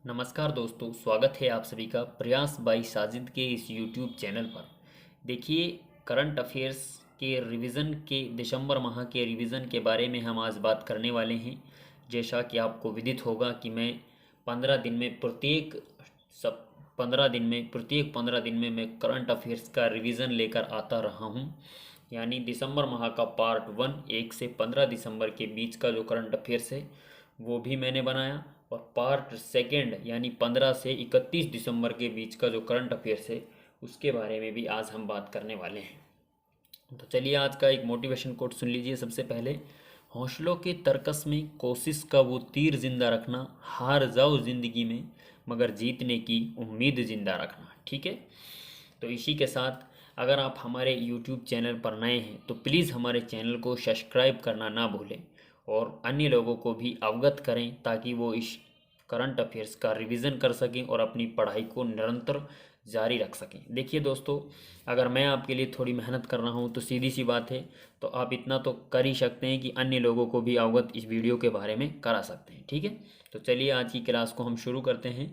नमस्कार दोस्तों, स्वागत है आप सभी का प्रयास बाई साजिद के इस YouTube चैनल पर। देखिए, करंट अफेयर्स के रिवीजन के दिसंबर माह के रिवीजन के बारे में हम आज बात करने वाले हैं। जैसा कि आपको विदित होगा कि मैं 15 दिन में सब 15 दिन में मैं करंट अफेयर्स का रिवीजन लेकर आता रहा हूं। यानी दिसंबर माह का पार्ट 1 1 से 15 दिसंबर के बीच का जो करंट अफेयर्स है वो भी मैंने बनाया, और पार्ट सेकेंड यानी 15 से 31 दिसंबर के बीच का जो करंट अफेयर्स है उसके बारे में भी आज हम बात करने वाले हैं। तो चलिए, आज का एक मोटिवेशन कोट सुन लीजिए। सबसे पहले, हौसलों के तरकस में कोशिश का वो तीर जिंदा रखना, हार जाओ जिंदगी में मगर जीतने की उम्मीद जिंदा रखना। ठीक है, तो इसी के साथ अगर आप हमारे YouTube चैनल पर नए हैं तो प्लीज़ हमारे चैनल को सब्सक्राइब करना ना भूलें और अन्य लोगों को भी अवगत करें ताकि वो इस करंट अफेयर्स का रिवीजन कर सकें और अपनी पढ़ाई को निरंतर जारी रख सकें। देखिए दोस्तों, अगर मैं आपके लिए थोड़ी मेहनत कर रहा हूँ तो सीधी सी बात है, तो आप इतना तो कर ही सकते हैं कि अन्य लोगों को भी अवगत इस वीडियो के बारे में करा सकते हैं। ठीक है, तो चलिए आज की क्लास को हम शुरू करते हैं।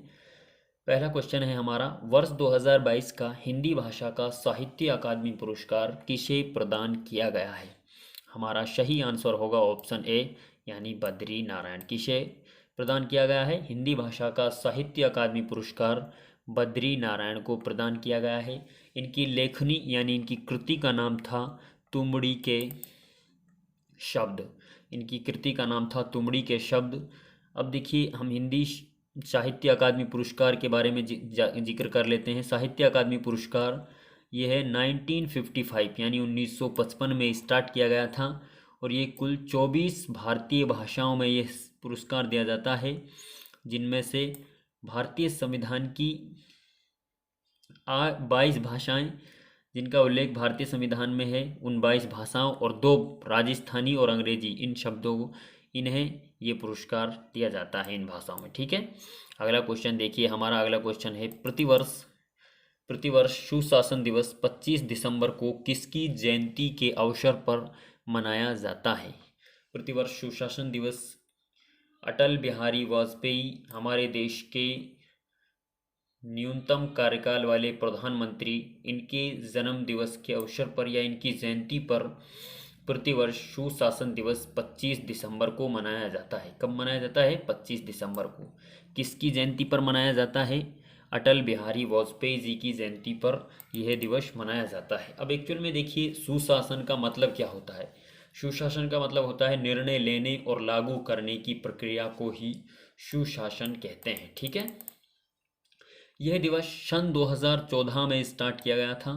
पहला क्वेश्चन है हमारा, वर्ष 2022 का हिंदी भाषा का साहित्य अकादमी पुरस्कार किसे प्रदान किया गया है? हमारा सही आंसर होगा ऑप्शन ए यानी बद्री नारायण। किसे प्रदान किया गया है? हिंदी भाषा का साहित्य अकादमी पुरस्कार बद्री नारायण को प्रदान किया गया है। इनकी लेखनी यानी इनकी कृति का नाम था तुमड़ी के शब्द। इनकी कृति का नाम था तुमड़ी के शब्द। अब देखिए, हम हिंदी साहित्य अकादमी पुरस्कार के बारे में जिक्र कर लेते हैं। साहित्य अकादमी पुरस्कार ये है 1955 यानी 1955 में स्टार्ट किया गया था, और ये कुल 24 भारतीय भाषाओं में ये पुरस्कार दिया जाता है, जिनमें से भारतीय संविधान की 22 भाषाएं, जिनका उल्लेख भारतीय संविधान में है, उन 22 भाषाओं और 2 राजस्थानी और अंग्रेजी, इन शब्दों को इन्हें ये पुरस्कार दिया जाता है इन भाषाओं में। ठीक है, अगला क्वेश्चन देखिए। हमारा अगला क्वेश्चन है, प्रतिवर्ष सुशासन दिवस 25 दिसंबर को किसकी जयंती के अवसर पर मनाया जाता है? प्रतिवर्ष सुशासन दिवस अटल बिहारी वाजपेयी, हमारे देश के न्यूनतम कार्यकाल वाले प्रधानमंत्री, इनके जन्म दिवस के अवसर पर या इनकी जयंती पर प्रतिवर्ष सुशासन दिवस 25 दिसंबर को मनाया जाता है। कब मनाया जाता है? 25 दिसंबर को। किसकी जयंती पर मनाया जाता है? अटल बिहारी वाजपेयी जी की जयंती पर यह दिवस मनाया जाता है। अब एक्चुअल में देखिए, सुशासन का मतलब क्या होता है? सुशासन का मतलब होता है निर्णय लेने और लागू करने की प्रक्रिया को ही सुशासन कहते हैं। ठीक है, यह दिवस सन 2014 में स्टार्ट किया गया था।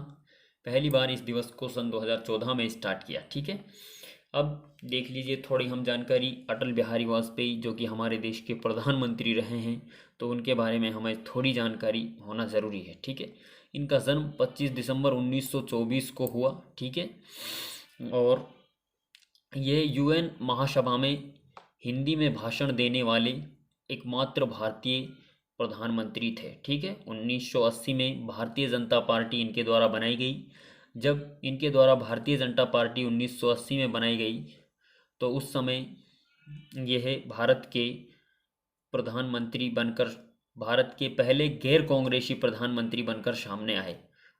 पहली बार इस दिवस को सन 2014 में स्टार्ट किया। ठीक है, अब देख लीजिए थोड़ी हम जानकारी। अटल बिहारी वाजपेयी जो कि हमारे देश के प्रधानमंत्री रहे हैं, तो उनके बारे में हमें थोड़ी जानकारी होना ज़रूरी है। ठीक है, इनका जन्म 25 दिसंबर 1924 को हुआ। ठीक है, और ये UN महासभा में हिंदी में भाषण देने वाले एकमात्र भारतीय प्रधानमंत्री थे। ठीक है, 1980 में भारतीय जनता पार्टी इनके द्वारा बनाई गई। जब इनके द्वारा भारतीय जनता पार्टी 1980 में बनाई गई तो उस समय यह भारत के प्रधानमंत्री बनकर, भारत के पहले गैर कांग्रेसी प्रधानमंत्री बनकर सामने आए।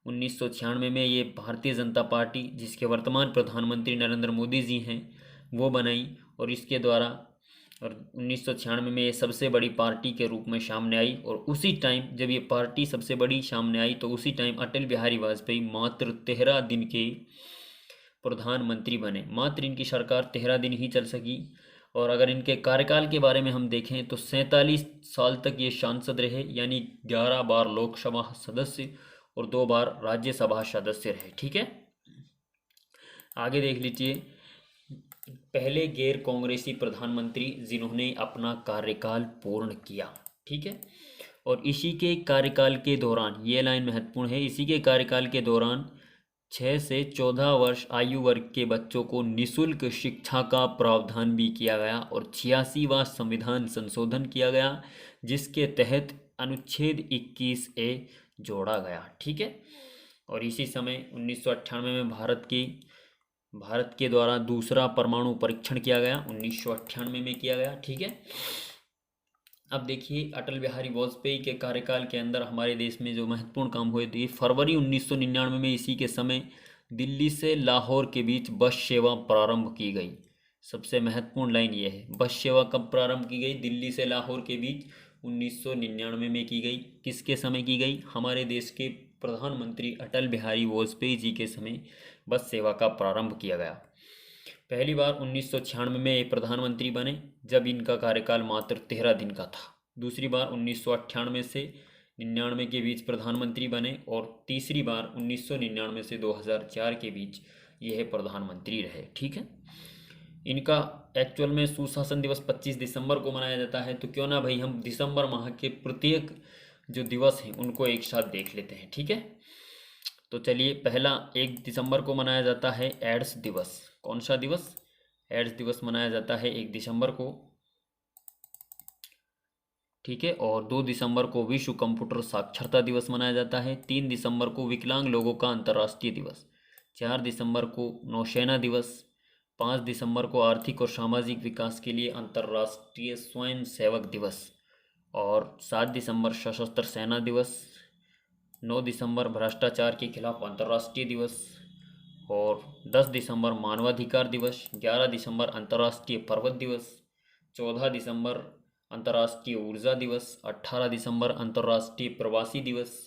1996 में ये भारतीय जनता पार्टी, जिसके वर्तमान प्रधानमंत्री नरेंद्र मोदी जी हैं, वो बनाई, और इसके द्वारा और 1996 में ये सबसे बड़ी पार्टी के रूप में सामने आई। और उसी टाइम जब ये पार्टी सबसे बड़ी सामने आई तो उसी टाइम अटल बिहारी वाजपेयी मात्र 13 दिन के प्रधानमंत्री बने। मात्र इनकी सरकार 13 दिन ही चल सकी। और अगर इनके कार्यकाल के बारे में हम देखें तो 47 साल तक ये सांसद रहे, यानी 11 बार लोकसभा सदस्य और 2 बार राज्यसभा सदस्य रहे। ठीक है, आगे देख लीजिए, पहले गैर कांग्रेसी प्रधानमंत्री जिन्होंने अपना कार्यकाल पूर्ण किया। ठीक है, और इसी के कार्यकाल के दौरान, ये लाइन महत्वपूर्ण है, इसी के कार्यकाल के दौरान 6 से 14 वर्ष आयु वर्ग के बच्चों को निशुल्क शिक्षा का प्रावधान भी किया गया, और 86वां संविधान संशोधन किया गया, जिसके तहत अनुच्छेद 21A जोड़ा गया। ठीक है, और इसी समय 1998 में भारत के द्वारा दूसरा परमाणु परीक्षण किया गया, 1998 में किया गया। ठीक है, अब देखिए अटल बिहारी वाजपेयी के कार्यकाल के अंदर हमारे देश में जो महत्वपूर्ण काम हुए थे, फरवरी 1999 में इसी के समय दिल्ली से लाहौर के बीच बस सेवा प्रारंभ की गई। सबसे महत्वपूर्ण लाइन ये है, बस सेवा कब प्रारंभ की गई? दिल्ली से लाहौर के बीच 1999 में की गई। किसके समय की गई? हमारे देश के प्रधानमंत्री अटल बिहारी वाजपेयी जी के समय बस सेवा का प्रारंभ किया गया। पहली बार 1996 में ये प्रधानमंत्री बने, जब इनका कार्यकाल मात्र 13 दिन का था। दूसरी बार 1998 से 99 के बीच प्रधानमंत्री बने और तीसरी बार 1999 से 2004 के बीच यह प्रधानमंत्री रहे। ठीक है, इनका एक्चुअल में सुशासन दिवस 25 दिसंबर को मनाया जाता है। तो क्यों ना भाई हम दिसंबर माह के प्रत्येक जो दिवस हैं उनको एक साथ देख लेते हैं। ठीक है, तो चलिए, पहला 1 दिसंबर को मनाया जाता है एड्स दिवस। कौन सा दिवस? एड्स दिवस मनाया जाता है 1 दिसंबर को। ठीक है, और 2 दिसंबर को विश्व कंप्यूटर साक्षरता दिवस मनाया जाता है। 3 दिसंबर को विकलांग लोगों का अंतर्राष्ट्रीय दिवस। 4 दिसंबर को नौसेना दिवस। 5 दिसंबर को आर्थिक और सामाजिक विकास के लिए अंतर्राष्ट्रीय स्वयं सेवक दिवस। और 7 दिसंबर सशस्त्र सेना दिवस। 9 दिसंबर भ्रष्टाचार के खिलाफ अंतर्राष्ट्रीय दिवस। और 10 दिसंबर मानवाधिकार दिवस। 11 दिसंबर अंतर्राष्ट्रीय पर्वत दिवस। 14 दिसंबर अंतर्राष्ट्रीय ऊर्जा दिवस। 18 दिसंबर अंतर्राष्ट्रीय प्रवासी दिवस।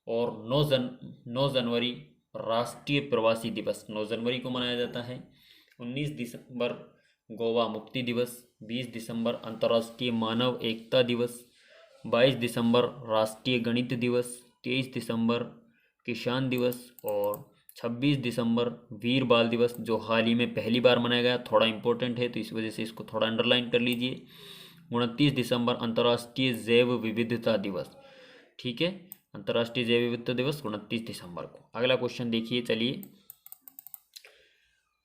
और 9 जनवरी राष्ट्रीय प्रवासी दिवस 9 जनवरी को मनाया जाता है। 19 दिसंबर गोवा मुक्ति दिवस। 20 दिसंबर अंतर्राष्ट्रीय मानव एकता दिवस। 22 दिसंबर राष्ट्रीय गणित दिवस। 23 दिसंबर किसान दिवस। और 26 दिसंबर वीर बाल दिवस, जो हाल ही में पहली बार मनाया गया। थोड़ा इंपॉर्टेंट है तो इस वजह से इसको थोड़ा अंडरलाइन कर लीजिए। 29 दिसंबर अंतर्राष्ट्रीय जैव विविधता दिवस। ठीक है, अंतर्राष्ट्रीय जैव विविधता दिवस 29 दिसंबर को। अगला क्वेश्चन देखिए, चलिए,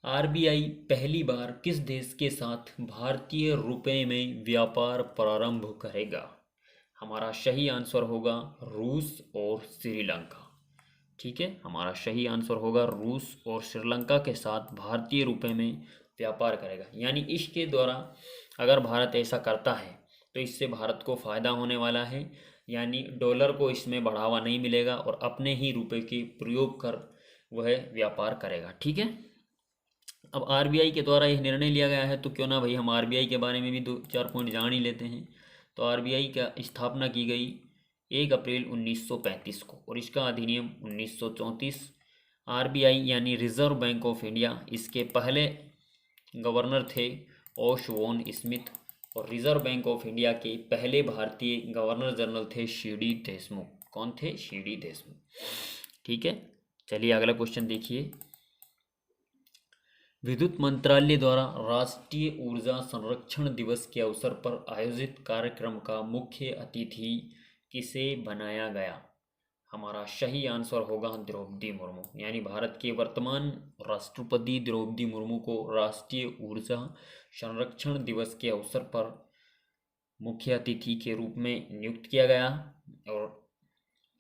आरबीआई पहली बार किस देश के साथ भारतीय रुपए में व्यापार प्रारंभ करेगा? हमारा सही आंसर होगा रूस और श्रीलंका। ठीक है, हमारा सही आंसर होगा रूस और श्रीलंका के साथ भारतीय रुपए में व्यापार करेगा। यानी इसके द्वारा अगर भारत ऐसा करता है तो इससे भारत को फ़ायदा होने वाला है। यानी डॉलर को इसमें बढ़ावा नहीं मिलेगा और अपने ही रुपए के प्रयोग कर वह व्यापार करेगा। ठीक है, अब आरबीआई के द्वारा यह निर्णय लिया गया है तो क्यों ना भाई हम आरबीआई के बारे में भी 2-4 पॉइंट जान ही लेते हैं। तो आरबीआई का स्थापना की गई 1 अप्रैल 1935 को और इसका अधिनियम 1934। आरबीआई यानी रिजर्व बैंक ऑफ इंडिया, इसके पहले गवर्नर थे ओशवोन स्मिथ और रिजर्व बैंक ऑफ इंडिया के पहले भारतीय गवर्नर जनरल थे सी.डी. देशमुख। कौन थे? सी.डी. देशमुख। ठीक है, चलिए अगला क्वेश्चन देखिए। विद्युत मंत्रालय द्वारा राष्ट्रीय ऊर्जा संरक्षण दिवस के अवसर पर आयोजित कार्यक्रम का मुख्य अतिथि किसे बनाया गया? हमारा सही आंसर होगा द्रौपदी मुर्मू। यानी भारत के वर्तमान राष्ट्रपति द्रौपदी मुर्मू को राष्ट्रीय ऊर्जा संरक्षण दिवस के अवसर पर मुख्य अतिथि के रूप में नियुक्त किया गया और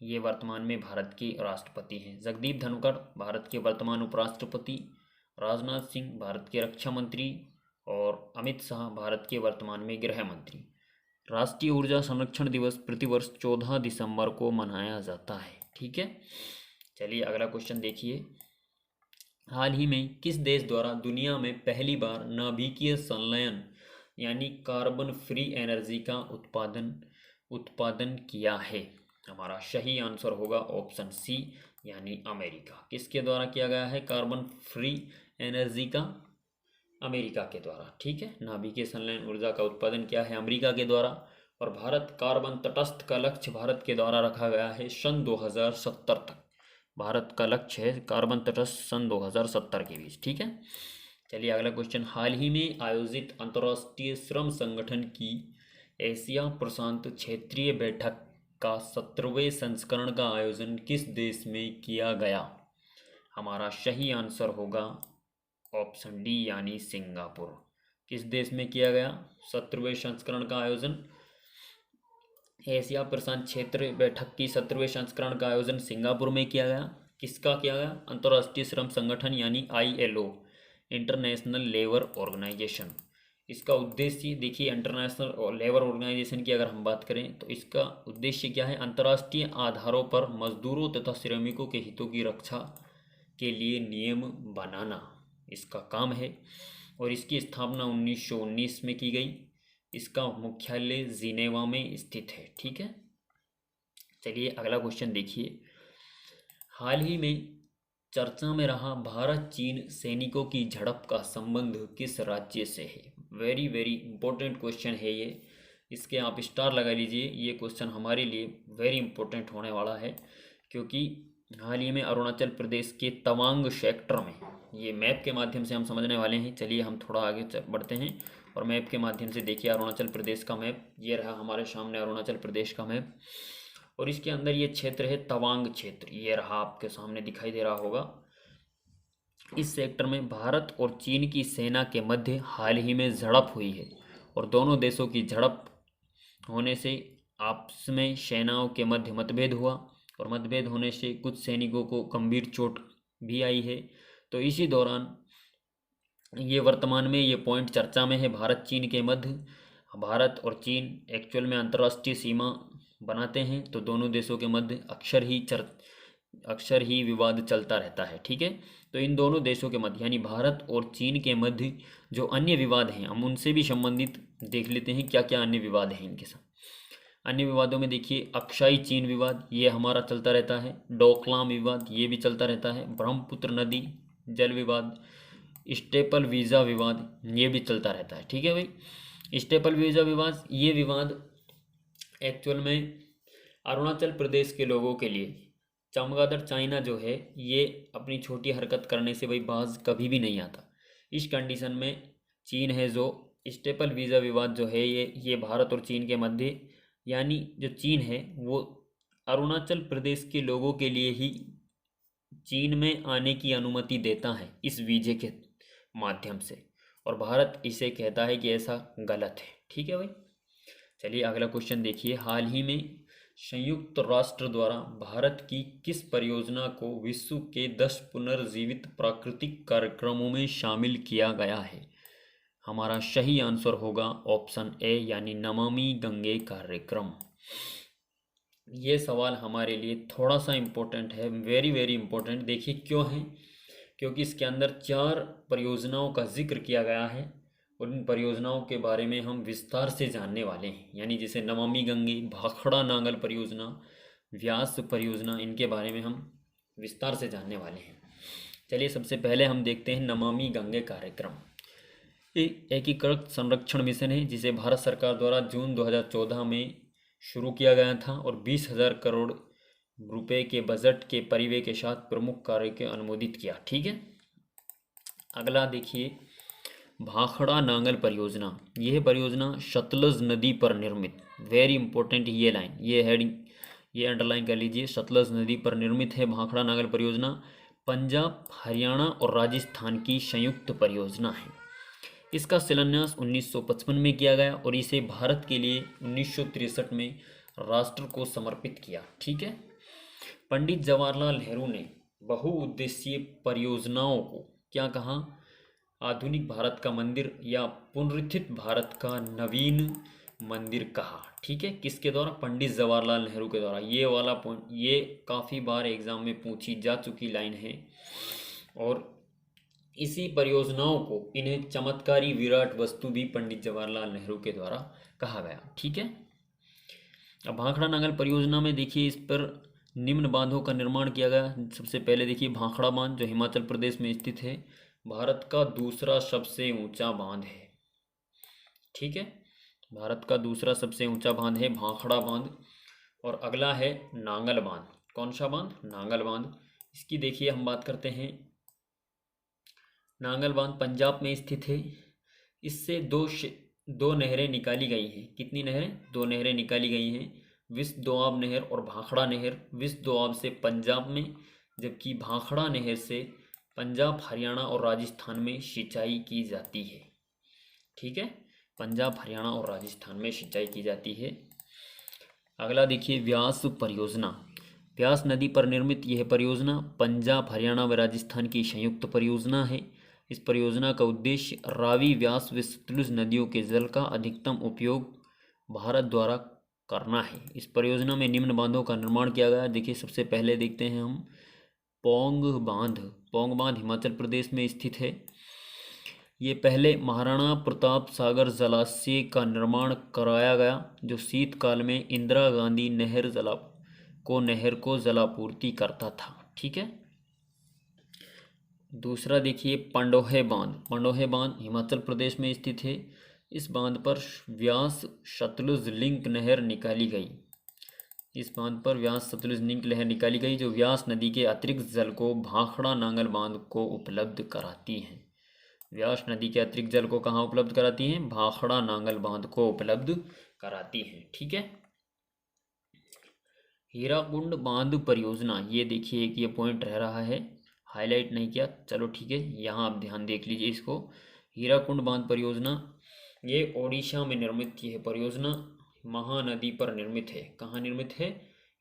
ये वर्तमान में भारत के राष्ट्रपति हैं। जगदीप धनखड़ भारत के वर्तमान उपराष्ट्रपति, राजनाथ सिंह भारत के रक्षा मंत्री और अमित शाह भारत के वर्तमान में गृह मंत्री। राष्ट्रीय ऊर्जा संरक्षण दिवस प्रतिवर्ष 14 दिसंबर को मनाया जाता है। ठीक है, चलिए अगला क्वेश्चन देखिए। हाल ही में किस देश द्वारा दुनिया में पहली बार नाभिकीय संलयन यानी कार्बन फ्री एनर्जी का उत्पादन किया है? हमारा सही आंसर होगा ऑप्शन सी यानी अमेरिका। किसके द्वारा किया गया है कार्बन फ्री एनर्जी का? अमेरिका के द्वारा। ठीक है, नाभिकीय संलयन ऊर्जा का उत्पादन किया है अमेरिका के द्वारा। और भारत कार्बन तटस्थ का लक्ष्य भारत के द्वारा रखा गया है सन 2070 तक। भारत का लक्ष्य है कार्बन तटस्थ सन 2070 के बीच। ठीक है, चलिए अगला क्वेश्चन। हाल ही में आयोजित अंतर्राष्ट्रीय श्रम संगठन की एशिया प्रशांत क्षेत्रीय बैठक का 17वें संस्करण का आयोजन किस देश में किया गया? हमारा सही आंसर होगा ऑप्शन डी यानी सिंगापुर। किस देश में किया गया 17वें संस्करण का आयोजन? एशिया प्रशांत क्षेत्र बैठक की 17वें संस्करण का आयोजन सिंगापुर में किया गया। किसका किया गया? अंतर्राष्ट्रीय श्रम संगठन यानी ILO, इंटरनेशनल लेबर ऑर्गेनाइजेशन। इसका उद्देश्य देखिए, इंटरनेशनल लेबर ऑर्गेनाइजेशन की अगर हम बात करें तो इसका उद्देश्य क्या है, अंतर्राष्ट्रीय आधारों पर मजदूरों तथा श्रमिकों के हितों की रक्षा के लिए नियम बनाना इसका काम है। और इसकी स्थापना 1919 में की गई। इसका मुख्यालय जिनेवा में स्थित है। ठीक है, चलिए अगला क्वेश्चन देखिए। हाल ही में चर्चा में रहा भारत चीन सैनिकों की झड़प का संबंध किस राज्य से है? वेरी वेरी इंपॉर्टेंट क्वेश्चन है ये, इसके आप स्टार लगा लीजिए। ये क्वेश्चन हमारे लिए वेरी इंपॉर्टेंट होने वाला है, क्योंकि हाल ही में अरुणाचल प्रदेश के तवांग सेक्टर में, ये मैप के माध्यम से हम समझने वाले हैं। चलिए हम थोड़ा आगे बढ़ते हैं और मैप के माध्यम से देखिए अरुणाचल प्रदेश का मैप। ये रहा हमारे सामने अरुणाचल प्रदेश का मैप, और इसके अंदर ये क्षेत्र है तवांग क्षेत्र। ये रहा, आपके सामने दिखाई दे रहा होगा। इस सेक्टर में भारत और चीन की सेना के मध्य हाल ही में झड़प हुई है, और दोनों देशों की झड़प होने से आपस में सेनाओं के मध्य मतभेद हुआ, और मतभेद होने से कुछ सैनिकों को गंभीर चोट भी आई है। तो इसी दौरान ये वर्तमान में ये पॉइंट चर्चा में है भारत चीन के मध्य। भारत और चीन एक्चुअल में अंतर्राष्ट्रीय सीमा बनाते हैं, तो दोनों देशों के मध्य अक्सर ही विवाद चलता रहता है। ठीक है, तो इन दोनों देशों के मध्य यानी भारत और चीन के मध्य जो अन्य विवाद हैं, हम उनसे भी संबंधित देख लेते हैं क्या क्या अन्य विवाद हैं इनके साथ। अन्य विवादों में देखिए अक्साई चीन विवाद, ये हमारा चलता रहता है। डोकलाम विवाद, ये भी चलता रहता है। ब्रह्मपुत्र नदी जल विवाद, स्टेपल वीज़ा विवाद, ये भी चलता रहता है। ठीक है भाई, स्टेपल वीज़ा विवाद, ये विवाद एक्चुअल में अरुणाचल प्रदेश के लोगों के लिए चमगादड़ चाइना जो है, ये अपनी छोटी हरकत करने से भाई बाज कभी भी नहीं आता। इस कंडीशन में चीन है जो स्टेपल वीज़ा विवाद जो है ये भारत और चीन के मध्य, यानी जो चीन है वो अरुणाचल प्रदेश के लोगों के लिए ही चीन में आने की अनुमति देता है इस वीजे के माध्यम से, और भारत इसे कहता है कि ऐसा गलत है। ठीक है भाई, चलिए अगला क्वेश्चन देखिए। हाल ही में संयुक्त राष्ट्र द्वारा भारत की किस परियोजना को विश्व के 10 पुनर्जीवित प्राकृतिक कार्यक्रमों में शामिल किया गया है? हमारा सही आंसर होगा ऑप्शन ए, यानी नमामि गंगे कार्यक्रम। ये सवाल हमारे लिए थोड़ा सा इम्पोर्टेंट है, वेरी वेरी इम्पोर्टेंट। देखिए क्यों है, क्योंकि इसके अंदर 4 परियोजनाओं का जिक्र किया गया है, और इन परियोजनाओं के बारे में हम विस्तार से जानने वाले हैं। यानी जैसे नमामि गंगे, भाखड़ा नांगल परियोजना, व्यास परियोजना, इनके बारे में हम विस्तार से जानने वाले हैं। चलिए सबसे पहले हम देखते हैं नमामि गंगे कार्यक्रम। एकीकृत संरक्षण मिशन है जिसे भारत सरकार द्वारा जून 2014 में शुरू किया गया था, और 20,000 करोड़ रुपए के बजट के परिव्यय के साथ प्रमुख कार्य के अनुमोदित किया। ठीक है, अगला देखिए भाखड़ा नांगल परियोजना। यह परियोजना सतलज नदी पर निर्मित, वेरी इंपॉर्टेंट ये लाइन, ये हेडिंग, ये अंडरलाइन कर लीजिए। सतलज नदी पर निर्मित है भाखड़ा नांगल परियोजना। पंजाब, हरियाणा और राजस्थान की संयुक्त परियोजना है। इसका शिलान्यास 1955 में किया गया, और इसे भारत के लिए 1963 में राष्ट्र को समर्पित किया। ठीक है, पंडित जवाहरलाल नेहरू ने बहुउद्देशीय परियोजनाओं को क्या कहा? आधुनिक भारत का मंदिर या पुनरुत्थित भारत का नवीन मंदिर कहा। ठीक है, किसके द्वारा? पंडित जवाहरलाल नेहरू के द्वारा। ये वाला पॉइंट ये काफ़ी बार एग्जाम में पूछी जा चुकी लाइन है, और इसी परियोजनाओं को, इन्हें चमत्कारी विराट वस्तु भी पंडित जवाहरलाल नेहरू के द्वारा कहा गया। ठीक है, अब भाखड़ा नांगल परियोजना में देखिए इस पर निम्न बांधों का निर्माण किया गया। सबसे पहले देखिए भाखड़ा बांध जो हिमाचल प्रदेश में स्थित है, भारत का दूसरा सबसे ऊंचा बांध है। ठीक है, भारत का दूसरा सबसे ऊंचा बांध है भाखड़ा बांध। और अगला है नांगल बांध। कौन सा बांध? नांगल बांध। इसकी देखिए हम बात करते हैं। नांगल बांध पंजाब में स्थित है। इससे दो नहरें निकाली गई हैं। कितनी नहरें? 2 नहरें निकाली गई हैं, विस दोआब नहर और भाखड़ा नहर। विस दोआब से पंजाब में, जबकि भाखड़ा नहर से पंजाब, हरियाणा और राजस्थान में सिंचाई की जाती है। ठीक है, पंजाब, हरियाणा और राजस्थान में सिंचाई की जाती है। अगला देखिए व्यास परियोजना। व्यास नदी पर निर्मित यह परियोजना पंजाब, हरियाणा व राजस्थान की संयुक्त परियोजना है। इस परियोजना का उद्देश्य रावी, व्यास व सतलुज नदियों के जल का अधिकतम उपयोग भारत द्वारा करना है। इस परियोजना में निम्न बांधों का निर्माण किया गया। देखिए, सबसे पहले देखते हैं हम पौंग बांध। पौंग बांध हिमाचल प्रदेश में स्थित है। ये पहले महाराणा प्रताप सागर जलाशय का निर्माण कराया गया, जो शीतकाल में इंदिरा गांधी नहर को जलापूर्ति करता था। ठीक है। दूसरा देखिए पंडोहे बांध। पंडोहे बांध हिमाचल प्रदेश में स्थित है। इस बांध पर व्यास सतलुज लिंक नहर निकाली गई। इस बांध पर व्यास सतलुज लिंक नहर निकाली गई, जो व्यास नदी के अतिरिक्त जल को भाखड़ा नांगल बांध को उपलब्ध कराती है। व्यास नदी के अतिरिक्त जल को कहाँ उपलब्ध कराती हैं? भाखड़ा नांगल बांध को उपलब्ध कराती हैं। ठीक है। हीराकुंड बांध परियोजना, ये देखिए एक ये पॉइंट रह रहा है, हाईलाइट नहीं किया, चलो ठीक है, यहाँ आप ध्यान देख लीजिए इसको। हीराकुंड बांध परियोजना ये ओडिशा में निर्मित यह परियोजना महानदी पर निर्मित है। कहाँ निर्मित है?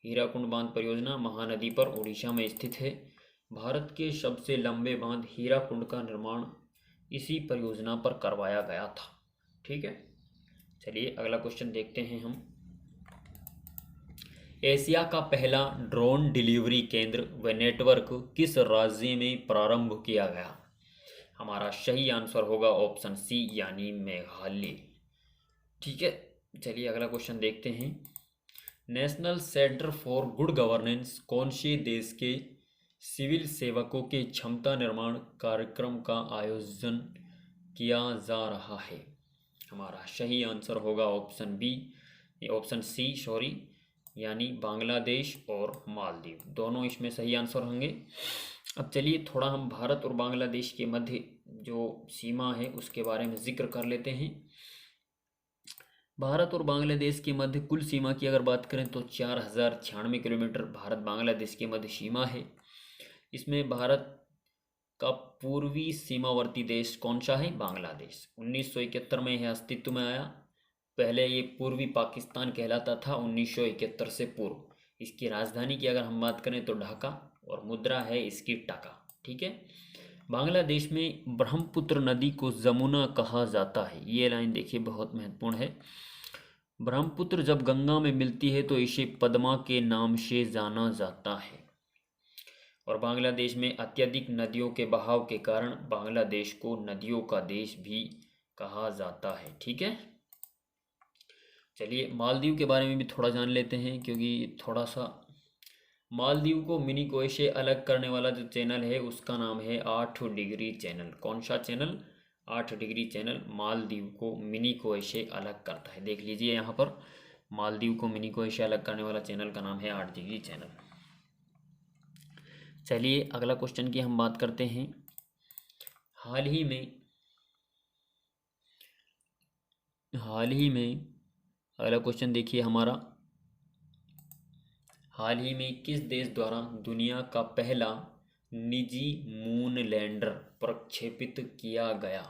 हीराकुंड बांध परियोजना महानदी पर ओडिशा में स्थित है। भारत के सबसे लंबे बांध हीराकुंड का निर्माण इसी परियोजना पर करवाया गया था। ठीक है। चलिए अगला क्वेश्चन देखते हैं हम। एशिया का पहला ड्रोन डिलीवरी केंद्र व नेटवर्क किस राज्य में प्रारंभ किया गया? हमारा सही आंसर होगा ऑप्शन सी, यानी मेघालय। ठीक है। चलिए अगला क्वेश्चन देखते हैं। National centre for good governance कौन से देश के सिविल सेवकों के क्षमता निर्माण कार्यक्रम का आयोजन किया जा रहा है? हमारा सही आंसर होगा ऑप्शन सी सॉरी, यानी बांग्लादेश और मालदीव, दोनों इसमें सही आंसर होंगे। अब चलिए थोड़ा हम भारत और बांग्लादेश के मध्य जो सीमा है उसके बारे में जिक्र कर लेते हैं। भारत और बांग्लादेश के मध्य कुल सीमा की अगर बात करें तो 4096 किलोमीटर भारत बांग्लादेश के मध्य सीमा है। इसमें भारत का पूर्वी सीमावर्ती देश कौन सा है? बांग्लादेश। 1971 में यह अस्तित्व में आया। पहले ये पूर्वी पाकिस्तान कहलाता था 1971 से पूर्व। इसकी राजधानी की अगर हम बात करें तो ढाका, और मुद्रा है इसकी टका। ठीक है। बांग्लादेश में ब्रह्मपुत्र नदी को जमुना कहा जाता है। ये लाइन देखिए बहुत महत्वपूर्ण है। ब्रह्मपुत्र जब गंगा में मिलती है तो इसे पद्मा के नाम से जाना जाता है। और बांग्लादेश में अत्यधिक नदियों के बहाव के कारण बांग्लादेश को नदियों का देश भी कहा जाता है। ठीक है। चलिए मालदीव के बारे में भी थोड़ा जान लेते हैं, क्योंकि थोड़ा सा मालदीव को मिनी कोय से अलग करने वाला जो चैनल है उसका नाम है 8 डिग्री चैनल। कौन सा चैनल? 8 डिग्री चैनल मालदीव को मिनी कोय से अलग करता है। देख लीजिए यहाँ पर मालदीव को मिनी कोय से अलग करने वाला चैनल का नाम है 8 डिग्री चैनल। चलिए अगला क्वेश्चन की हम बात करते हैं। हाल ही में अगला क्वेश्चन देखिए हमारा, हाल ही में किस देश द्वारा दुनिया का पहला निजी मून लैंडर प्रक्षेपित किया गया?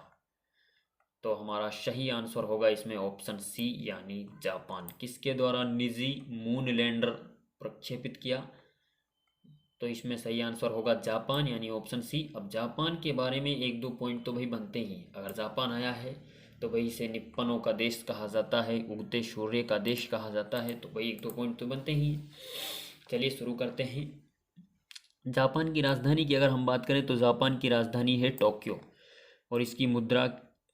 तो हमारा सही आंसर होगा इसमें ऑप्शन सी, यानी जापान। किसके द्वारा निजी मून लैंडर प्रक्षेपित किया? तो इसमें सही आंसर होगा जापान, यानी ऑप्शन सी। अब जापान के बारे में एक दो पॉइंट तो भाई बनते ही। अगर जापान आया है तो भाई इसे निप्पनों का देश कहा जाता है, उगते सूर्य का देश कहा जाता है, तो भाई एक दो पॉइंट तो बनते ही। चलिए शुरू करते हैं। जापान की राजधानी की अगर हम बात करें तो जापान की राजधानी है टोक्यो, और इसकी मुद्रा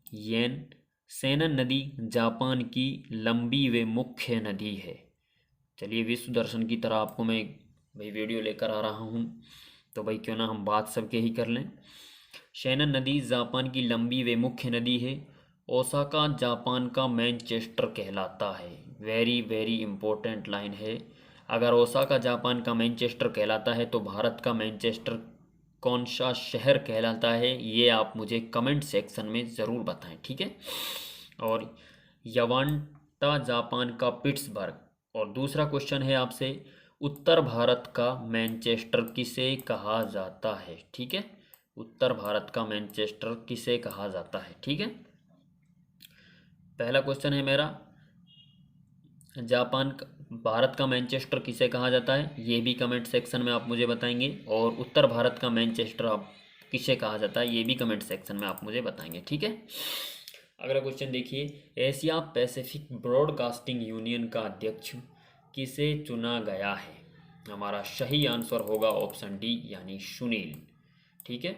येन। सेनन नदी जापान की लंबी व मुख्य नदी है। चलिए विश्व दर्शन की तरह आपको मैं भाई वीडियो लेकर आ रहा हूँ, तो भाई क्यों ना हम बात सबके ही कर लें। सेनन नदी जापान की लंबी व मुख्य नदी है। ओसाका जापान का मैनचेस्टर कहलाता है। वेरी वेरी इंपॉर्टेंट लाइन है। अगर ओसाका जापान का मैनचेस्टर कहलाता है तो भारत का मैनचेस्टर कौन सा शहर कहलाता है, ये आप मुझे कमेंट सेक्शन में ज़रूर बताएं। ठीक है। और यवांटा जापान का पिट्सबर्ग। और दूसरा क्वेश्चन है आपसे, उत्तर भारत का मैनचेस्टर किसे कहा जाता है? ठीक है। उत्तर भारत का मैनचेस्टर किसे कहा जाता है? ठीक है। पहला क्वेश्चन है मेरा, भारत का मैनचेस्टर किसे कहा जाता है, ये भी कमेंट सेक्शन में आप मुझे बताएंगे। और उत्तर भारत का मैनचेस्टर आप किसे कहा जाता है, ये भी कमेंट सेक्शन में आप मुझे बताएंगे, ठीक है। अगला क्वेश्चन देखिए, एशिया पैसिफिक ब्रॉडकास्टिंग यूनियन का अध्यक्ष किसे चुना गया है। हमारा सही आंसर होगा ऑप्शन डी यानी सुनील, ठीक है।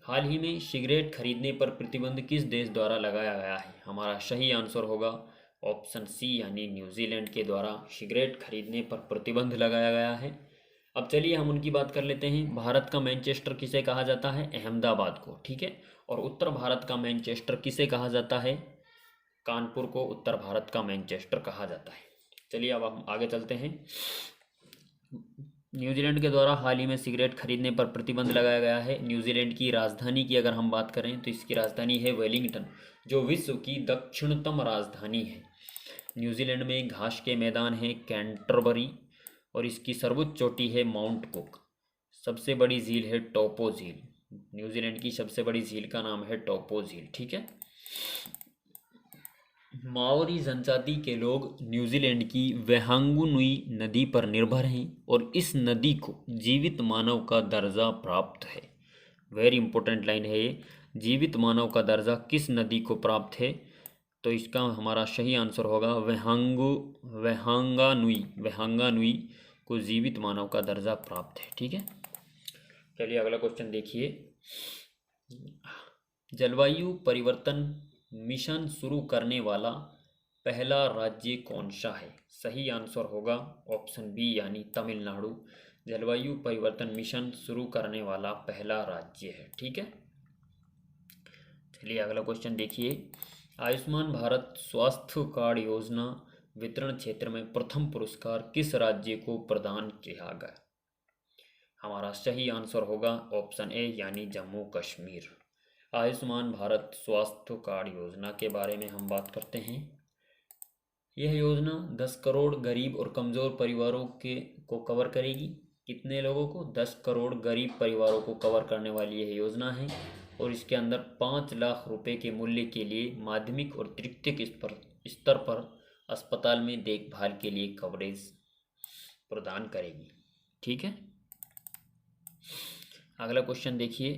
हाल ही में सिगरेट खरीदने पर प्रतिबंध किस देश द्वारा लगाया गया है। हमारा सही आंसर होगा ऑप्शन सी यानी न्यूजीलैंड के द्वारा सिगरेट खरीदने पर प्रतिबंध लगाया गया है। अब चलिए हम उनकी बात कर लेते हैं। भारत का मैनचेस्टर किसे कहा जाता है, अहमदाबाद को, ठीक है। और उत्तर भारत का मैनचेस्टर किसे कहा जाता है, कानपुर को उत्तर भारत का मैनचेस्टर कहा जाता है। चलिए अब हम आगे चलते हैं। न्यूजीलैंड के द्वारा हाल ही में सिगरेट खरीदने पर प्रतिबंध लगाया गया है। न्यूजीलैंड की राजधानी की अगर हम बात करें तो इसकी राजधानी है वेलिंगटन, जो विश्व की दक्षिणतम राजधानी है। न्यूजीलैंड में घास के मैदान हैं कैंटरबरी, और इसकी सर्वोच्च चोटी है माउंट कुक। सबसे बड़ी झील है टोपो झील। न्यूजीलैंड की सबसे बड़ी झील का नाम है टोपो झील, ठीक है। माओरी जनजाति के लोग न्यूजीलैंड की वेहांगुनुई नदी पर निर्भर हैं और इस नदी को जीवित मानव का दर्जा प्राप्त है। वेरी इंपॉर्टेंट लाइन है ये, जीवित मानव का दर्जा किस नदी को प्राप्त है, तो इसका हमारा सही आंसर होगा वेहांगानुई को जीवित मानव का दर्जा प्राप्त है, ठीक है। चलिए अगला क्वेश्चन देखिए, जलवायु परिवर्तन मिशन शुरू करने वाला पहला राज्य कौन सा है। सही आंसर होगा ऑप्शन बी यानी तमिलनाडु। जलवायु परिवर्तन मिशन शुरू करने वाला पहला राज्य है, ठीक है। चलिए अगला क्वेश्चन देखिए, आयुष्मान भारत स्वास्थ्य कार्ड योजना वितरण क्षेत्र में प्रथम पुरस्कार किस राज्य को प्रदान किया गया। हमारा सही आंसर होगा ऑप्शन ए यानी जम्मू कश्मीर। आयुष्मान भारत स्वास्थ्य कार्ड योजना के बारे में हम बात करते हैं। यह योजना 10 करोड़ गरीब और कमज़ोर परिवारों को कवर करेगी। कितने लोगों को, 10 करोड़ गरीब परिवारों को कवर करने वाली यह योजना है। और इसके अंदर 5 लाख रुपए के मूल्य के लिए माध्यमिक और तृतीयक स्तर पर अस्पताल में देखभाल के लिए कवरेज प्रदान करेगी, ठीक है। अगला क्वेश्चन देखिए,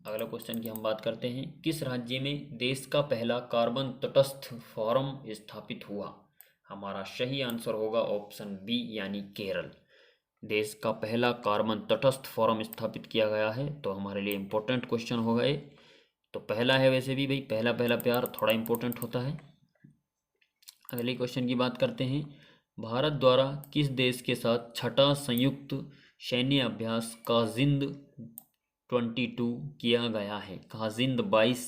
अगला क्वेश्चन की हम बात करते हैं, किस राज्य में देश का पहला कार्बन तटस्थ फोरम स्थापित हुआ। हमारा सही आंसर होगा ऑप्शन बी यानी केरल। देश का पहला कार्बन तटस्थ फोरम स्थापित किया गया है, तो हमारे लिए इम्पोर्टेंट क्वेश्चन होगा ये। तो पहला है, वैसे भी भाई पहला पहला प्यार थोड़ा इम्पोर्टेंट होता है। अगले क्वेश्चन की बात करते हैं, भारत द्वारा किस देश के साथ छठा संयुक्त सैन्य अभ्यास काजिंद 22 किया गया है। काजिंद 22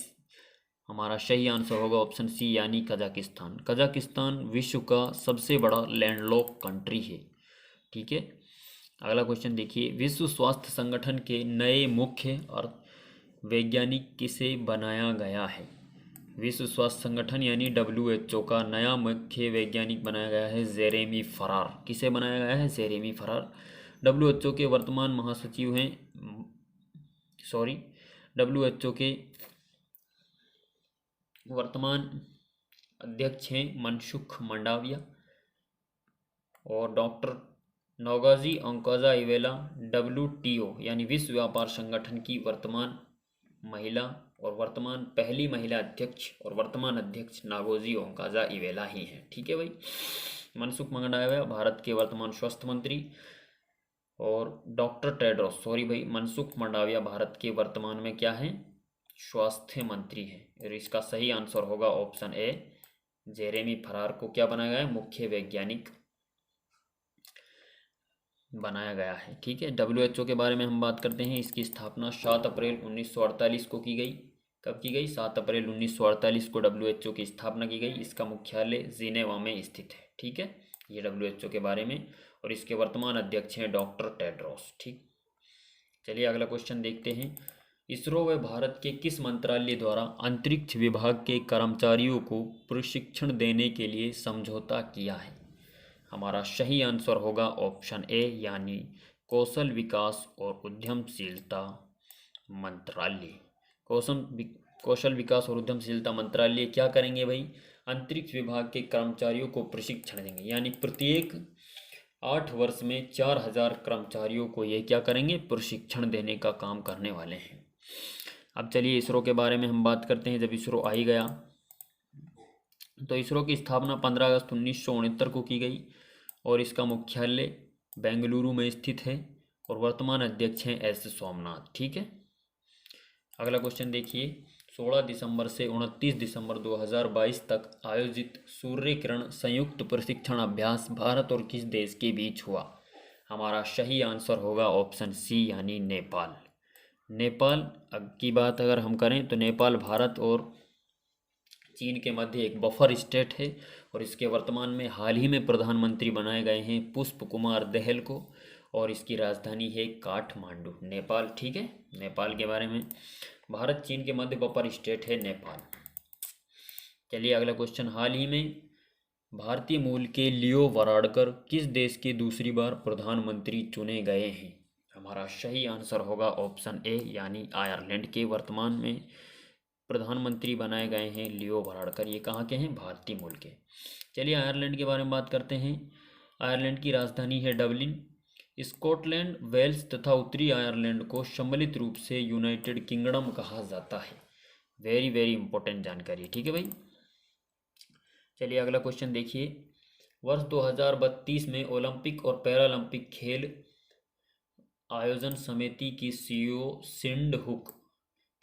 हमारा सही आंसर होगा ऑप्शन सी यानी कजाकिस्तान। कजाकिस्तान विश्व का सबसे बड़ा लैंडलॉक कंट्री है, ठीक है। अगला क्वेश्चन देखिए, विश्व स्वास्थ्य संगठन के नए मुख्य और वैज्ञानिक किसे बनाया गया है। विश्व स्वास्थ्य संगठन यानी WHO का नया मुख्य वैज्ञानिक बनाया गया है जेरेमी फरार। किसे बनाया गया है, जेरेमी फरार। WHO के वर्तमान महासचिव हैं, WHO के वर्तमान अध्यक्ष हैं मनसुख मंडाविया। और डॉक्टर नोगाजी ओंकोजा-इवेला WTO यानी विश्व व्यापार संगठन की वर्तमान महिला और वर्तमान पहली महिला अध्यक्ष और वर्तमान अध्यक्ष नागोजी ओंकोजा-इवेला ही हैं, ठीक है भाई। मनसुख मंडाविया भारत के वर्तमान स्वास्थ्य मंत्री, और डॉक्टर टेड्रोस, मनसुख मंडाविया भारत के वर्तमान में क्या हैं, स्वास्थ्य मंत्री हैं। और इसका सही आंसर होगा ऑप्शन ए, जेरेमी फरार को क्या बनाया गया है, मुख्य वैज्ञानिक बनाया गया है, ठीक है। WHO के बारे में हम बात करते हैं। इसकी स्थापना 7 अप्रैल 1948 को की गई। कब की गई, 7 अप्रैल 1948 को WHO की स्थापना की गई। इसका मुख्यालय जिनेवा में स्थित है, ठीक है। ये WHO के बारे में, और इसके वर्तमान अध्यक्ष हैं डॉक्टर टेड्रोस, ठीक। चलिए अगला क्वेश्चन देखते हैं, इसरो व भारत के किस मंत्रालय द्वारा अंतरिक्ष विभाग के कर्मचारियों को प्रशिक्षण देने के लिए समझौता किया है। हमारा सही आंसर होगा ऑप्शन ए यानी कौशल विकास और उद्यमशीलता मंत्रालय। कौशल विकास और उद्यमशीलता मंत्रालय क्या करेंगे भाई, अंतरिक्ष विभाग के कर्मचारियों को प्रशिक्षण देंगे। यानी प्रत्येक 8 वर्ष में 4000 कर्मचारियों को ये क्या करेंगे, प्रशिक्षण देने का काम करने वाले हैं। अब चलिए इसरो के बारे में हम बात करते हैं। जब इसरो आ ही गया तो इसरो की स्थापना 15 अगस्त 1969 को की गई और इसका मुख्यालय बेंगलुरु में स्थित है और वर्तमान अध्यक्ष हैं एस सोमनाथ। ठीक है, अगला क्वेश्चन देखिए। 16 दिसंबर से 29 दिसंबर 2022 तक आयोजित सूर्य किरण संयुक्त प्रशिक्षण अभ्यास भारत और किस देश के बीच हुआ? हमारा सही आंसर होगा ऑप्शन सी यानी नेपाल। नेपाल की बात अगर हम करें तो नेपाल भारत और चीन के मध्य एक बफर स्टेट है और इसके वर्तमान में हाल ही में प्रधानमंत्री बनाए गए हैं पुष्प कुमार दहल को और इसकी राजधानी है काठमांडू, नेपाल। ठीक है, नेपाल के बारे में भारत चीन के मध्य बफर स्टेट है नेपाल। चलिए अगला क्वेश्चन। हाल ही में भारतीय मूल के लियो वराडकर किस देश के दूसरी बार प्रधानमंत्री चुने गए हैं? हमारा सही आंसर होगा ऑप्शन ए यानी आयरलैंड के वर्तमान में प्रधानमंत्री बनाए गए हैं लियो वराडकर। ये कहाँ के हैं? भारतीय मूल के। चलिए आयरलैंड के बारे में बात करते हैं। आयरलैंड की राजधानी है डबलिन। स्कॉटलैंड, वेल्स तथा उत्तरी आयरलैंड को सम्मिलित रूप से यूनाइटेड किंगडम कहा जाता है। वेरी वेरी इंपॉर्टेंट जानकारी। ठीक है भाई, चलिए अगला क्वेश्चन देखिए। वर्ष 2032 में ओलंपिक और पैरालंपिक खेल आयोजन समिति की सीईओ सिंडहुक,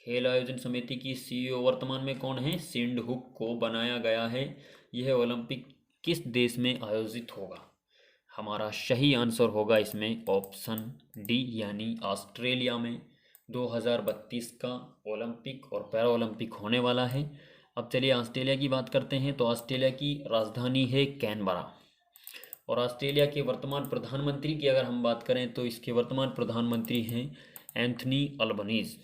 खेल आयोजन समिति की सीईओ वर्तमान में कौन है? सिंडहुक को बनाया गया है। यह ओलंपिक किस देश में आयोजित होगा? हमारा सही आंसर होगा इसमें ऑप्शन डी यानी ऑस्ट्रेलिया में 2032 का ओलंपिक और पैरा ओलंपिक होने वाला है। अब चलिए ऑस्ट्रेलिया की बात करते हैं। तो ऑस्ट्रेलिया की राजधानी है कैनबरा और ऑस्ट्रेलिया के वर्तमान प्रधानमंत्री की अगर हम बात करें तो इसके वर्तमान प्रधानमंत्री हैं एंथनी अल्बनीज।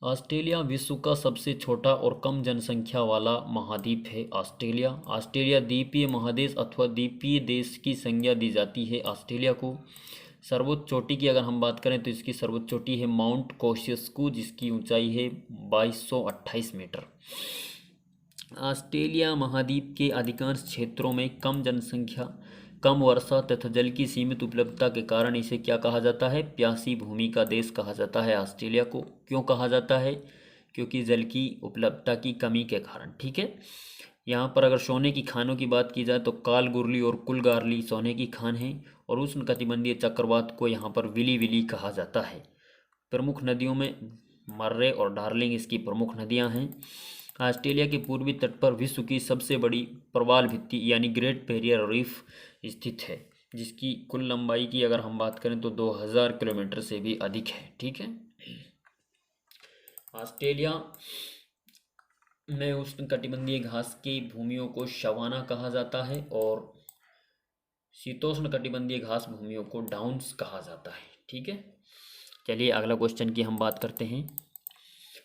ऑस्ट्रेलिया विश्व का सबसे छोटा और कम जनसंख्या वाला महाद्वीप है। ऑस्ट्रेलिया द्वीपीय महादेश अथवा द्वीपीय देश की संज्ञा दी जाती है ऑस्ट्रेलिया को। सर्वोच्च चोटी की अगर हम बात करें तो इसकी सर्वोच्च चोटी है माउंट कोसियस्कू जिसकी ऊंचाई है 2228 मीटर। ऑस्ट्रेलिया महाद्वीप के अधिकांश क्षेत्रों में कम जनसंख्या, कम वर्षा तथा जल की सीमित उपलब्धता के कारण इसे क्या कहा जाता है? प्यासी भूमि का देश कहा जाता है ऑस्ट्रेलिया को। क्यों कहा जाता है? क्योंकि जल की उपलब्धता की कमी के कारण। ठीक है, यहाँ पर अगर सोने की खानों की बात की जाए तो कालगुरली और कुलगारली सोने की खान है और उष्णकटिबंधीय चक्रवात को यहाँ पर विली विली कहा जाता है। प्रमुख नदियों में मर्रे और डार्लिंग इसकी प्रमुख नदियाँ हैं। ऑस्ट्रेलिया के पूर्वी तट पर विश्व की सबसे बड़ी प्रवाल भित्ति यानी ग्रेट बैरियर रीफ स्थित है जिसकी कुल लंबाई की अगर हम बात करें तो 2000 किलोमीटर से भी अधिक है। ठीक है, ऑस्ट्रेलिया में उष्णकटिबंधीय घास की भूमियों को सवाना कहा जाता है और शीतोष्ण कटिबंधीय घास भूमियों को डाउन्स कहा जाता है। ठीक है, चलिए अगला क्वेश्चन की हम बात करते हैं।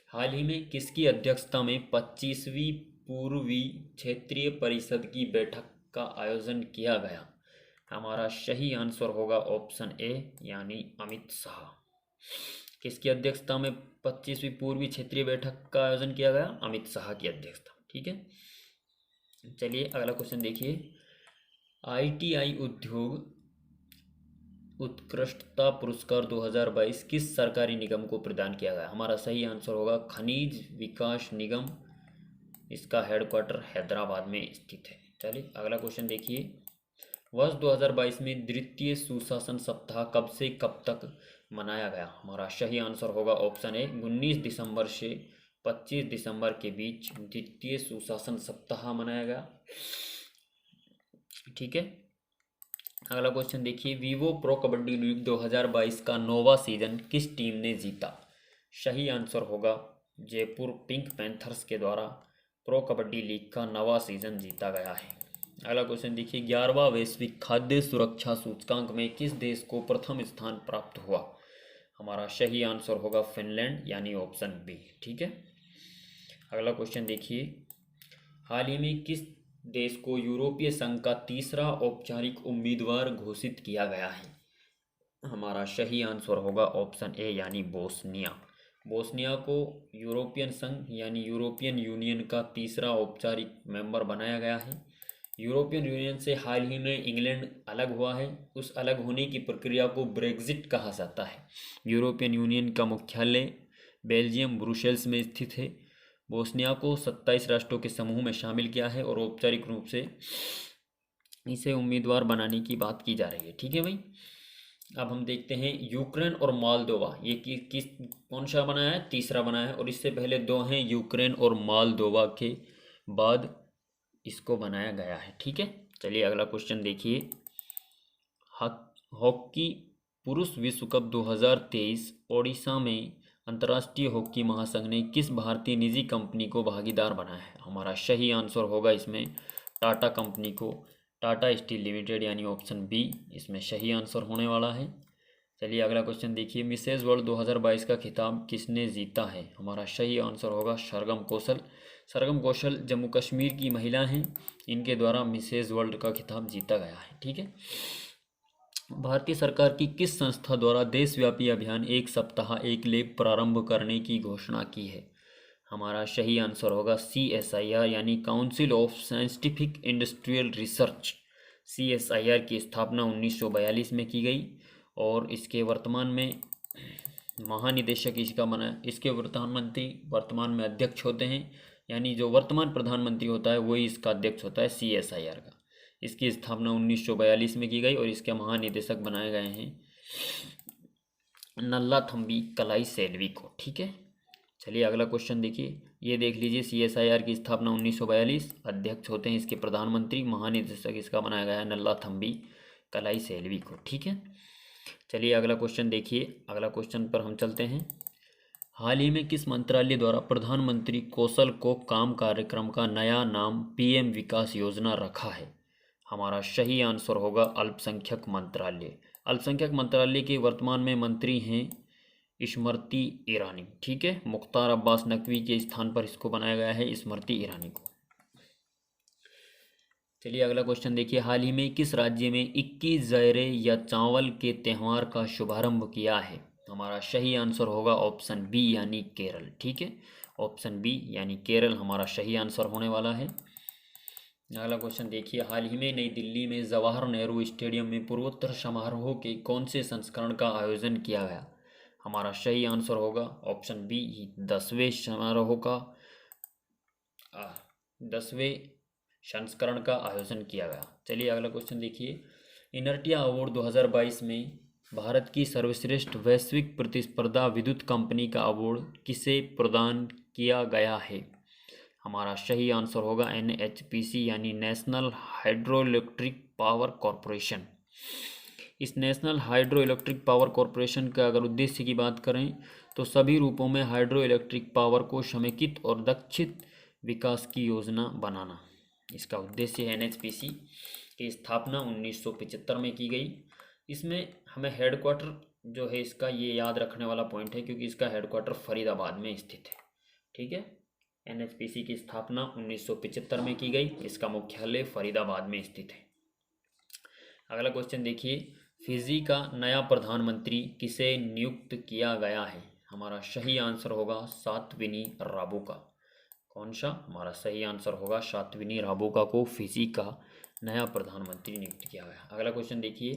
हाल ही में किसकी अध्यक्षता में 25वीं पूर्वी क्षेत्रीय परिषद की बैठक का आयोजन किया गया? हमारा सही आंसर होगा ऑप्शन ए यानी अमित शाह। किसकी अध्यक्षता में 25वीं पूर्वी क्षेत्रीय बैठक का आयोजन किया गया? अमित शाह की अध्यक्षता। ठीक है, चलिए अगला क्वेश्चन देखिए। ITI उद्योग उत्कृष्टता पुरस्कार 2022 किस सरकारी निगम को प्रदान किया गया? हमारा सही आंसर होगा खनिज विकास निगम। इसका हेडक्वार्टर हैदराबाद में स्थित है। चलिए अगला क्वेश्चन देखिए। वर्ष 2022 में द्वितीय सुशासन सप्ताह कब से कब तक मनाया गया? हमारा सही आंसर होगा ऑप्शन ए 19 दिसंबर से 25 दिसंबर के बीच द्वितीय सुशासन सप्ताह मनाया गया। ठीक है, अगला क्वेश्चन देखिए। वीवो प्रो कबड्डी लीग 2022 का 9वां सीजन किस टीम ने जीता? सही आंसर होगा जयपुर पिंक पैंथर्स के द्वारा प्रो कबड्डी लीग का 9वां सीजन जीता गया है। अगला क्वेश्चन देखिए। 11वां वैश्विक खाद्य सुरक्षा सूचकांक में किस देश को प्रथम स्थान प्राप्त हुआ? हमारा सही आंसर होगा फिनलैंड यानी ऑप्शन बी। ठीक है, अगला क्वेश्चन देखिए। हाल ही में किस देश को यूरोपीय संघ का तीसरा औपचारिक उम्मीदवार घोषित किया गया है? हमारा सही आंसर होगा ऑप्शन ए यानी बोस्निया। बोस्निया को यूरोपियन संघ यानी यूरोपियन यूनियन का तीसरा औपचारिक मेंबर बनाया गया है। यूरोपियन यूनियन से हाल ही में इंग्लैंड अलग हुआ है। उस अलग होने की प्रक्रिया को ब्रेग्जिट कहा जाता है। यूरोपियन यूनियन का मुख्यालय बेल्जियम ब्रुसेल्स में स्थित है। बोस्निया को 27 राष्ट्रों के समूह में शामिल किया है और औपचारिक रूप से इसे उम्मीदवार बनाने की बात की जा रही है। ठीक है भाई। अब हम देखते हैं यूक्रेन और मोल्दोवा, ये किस कौन सा बनाया है? तीसरा बनाया है। और इससे पहले दो हैं, यूक्रेन और मोल्दोवा के बाद इसको बनाया गया है। ठीक है, चलिए अगला क्वेश्चन देखिए। हॉकी पुरुष विश्व कप 2023 ओडिशा में अंतर्राष्ट्रीय हॉकी महासंघ ने किस भारतीय निजी कंपनी को भागीदार बनाया है? हमारा सही आंसर होगा इसमें टाटा कंपनी को, टाटा स्टील लिमिटेड, यानी ऑप्शन बी इसमें सही आंसर होने वाला है। चलिए अगला क्वेश्चन देखिए। मिसेज वर्ल्ड 2022 का खिताब किसने जीता है? हमारा सही आंसर होगा सरगम कौशल। सरगम कौशल जम्मू कश्मीर की महिला हैं, इनके द्वारा मिसेज वर्ल्ड का खिताब जीता गया है। ठीक है। भारतीय सरकार की किस संस्था द्वारा देशव्यापी अभियान एक सप्ताह एक लैब प्रारंभ करने की घोषणा की है? हमारा सही आंसर होगा CSIR, यानी council of scientific industrial research. CSIR की स्थापना 1942 में की गई और इसके वर्तमान में महानिदेशक इसका बना, इसके प्रधानमंत्री वर्तमान में अध्यक्ष होते हैं, यानी जो वर्तमान प्रधानमंत्री होता है वही इसका अध्यक्ष होता है CSIR का। इसकी स्थापना 1942 में की गई और इसके महानिदेशक बनाए गए हैं नल्लाथम्बी कलाई सेल्वी को। ठीक है, चलिए अगला क्वेश्चन देखिए। ये देख लीजिए, CSIR की स्थापना 1942, अध्यक्ष होते हैं इसके प्रधानमंत्री, महानिदेशक इसका बनाया गया है नल्लाथम्बी कलाई सेल्वी को। ठीक है, चलिए अगला क्वेश्चन देखिए। अगला क्वेश्चन पर हम चलते हैं। हाल ही में किस मंत्रालय द्वारा प्रधानमंत्री कौशल को काम कार्यक्रम का नया नाम PM विकास योजना रखा है? हमारा सही आंसर होगा अल्पसंख्यक मंत्रालय। अल्पसंख्यक मंत्रालय के वर्तमान में मंत्री हैं स्मृति ईरानी। ठीक है, मुख्तार अब्बास नकवी के स्थान पर इसको बनाया गया है स्मृति ईरानी को। चलिए अगला क्वेश्चन देखिए। हाल ही में किस राज्य में 21 जैरे या चावल के त्यौहार का शुभारंभ किया है? हमारा सही आंसर होगा ऑप्शन बी, यानी केरल। ठीक है, ऑप्शन बी यानी केरल हमारा सही आंसर होने वाला है। अगला क्वेश्चन देखिए। हाल ही में नई दिल्ली में जवाहर नेहरू स्टेडियम में पूर्वोत्तर समारोह के कौन से संस्करण का आयोजन किया गया? हमारा सही आंसर होगा ऑप्शन बी, 10वें समारोह का 10वें संस्करण का आयोजन किया गया। चलिए अगला क्वेश्चन देखिए। इनर्टिया अवार्ड 2022 में भारत की सर्वश्रेष्ठ वैश्विक प्रतिस्पर्धा विद्युत कंपनी का अवार्ड किसे प्रदान किया गया है? हमारा सही आंसर होगा NHPC, यानी National Hydro Electric Power Corporation. इस National Hydro Electric Power Corporation का अगर उद्देश्य की बात करें तो सभी रूपों में हाइड्रो इलेक्ट्रिक पावर को समेकित और दक्षित विकास की योजना बनाना इसका उद्देश्य है। NHPC की स्थापना 1975 में की गई। इसमें हमें हेडक्वार्टर जो है इसका ये याद रखने वाला पॉइंट है, क्योंकि इसका हेडक्वार्टर फरीदाबाद में स्थित है। ठीक है, NHPC की स्थापना 1975 में की गई, इसका मुख्यालय फरीदाबाद में स्थित है। अगला क्वेश्चन देखिए। फिजी का नया प्रधानमंत्री किसे नियुक्त किया गया है? हमारा सही आंसर होगा सातविनी राबुका। कौन सा? हमारा सही आंसर होगा सातविनी राबुका को फिजी का नया प्रधानमंत्री नियुक्त किया गया। अगला क्वेश्चन देखिए।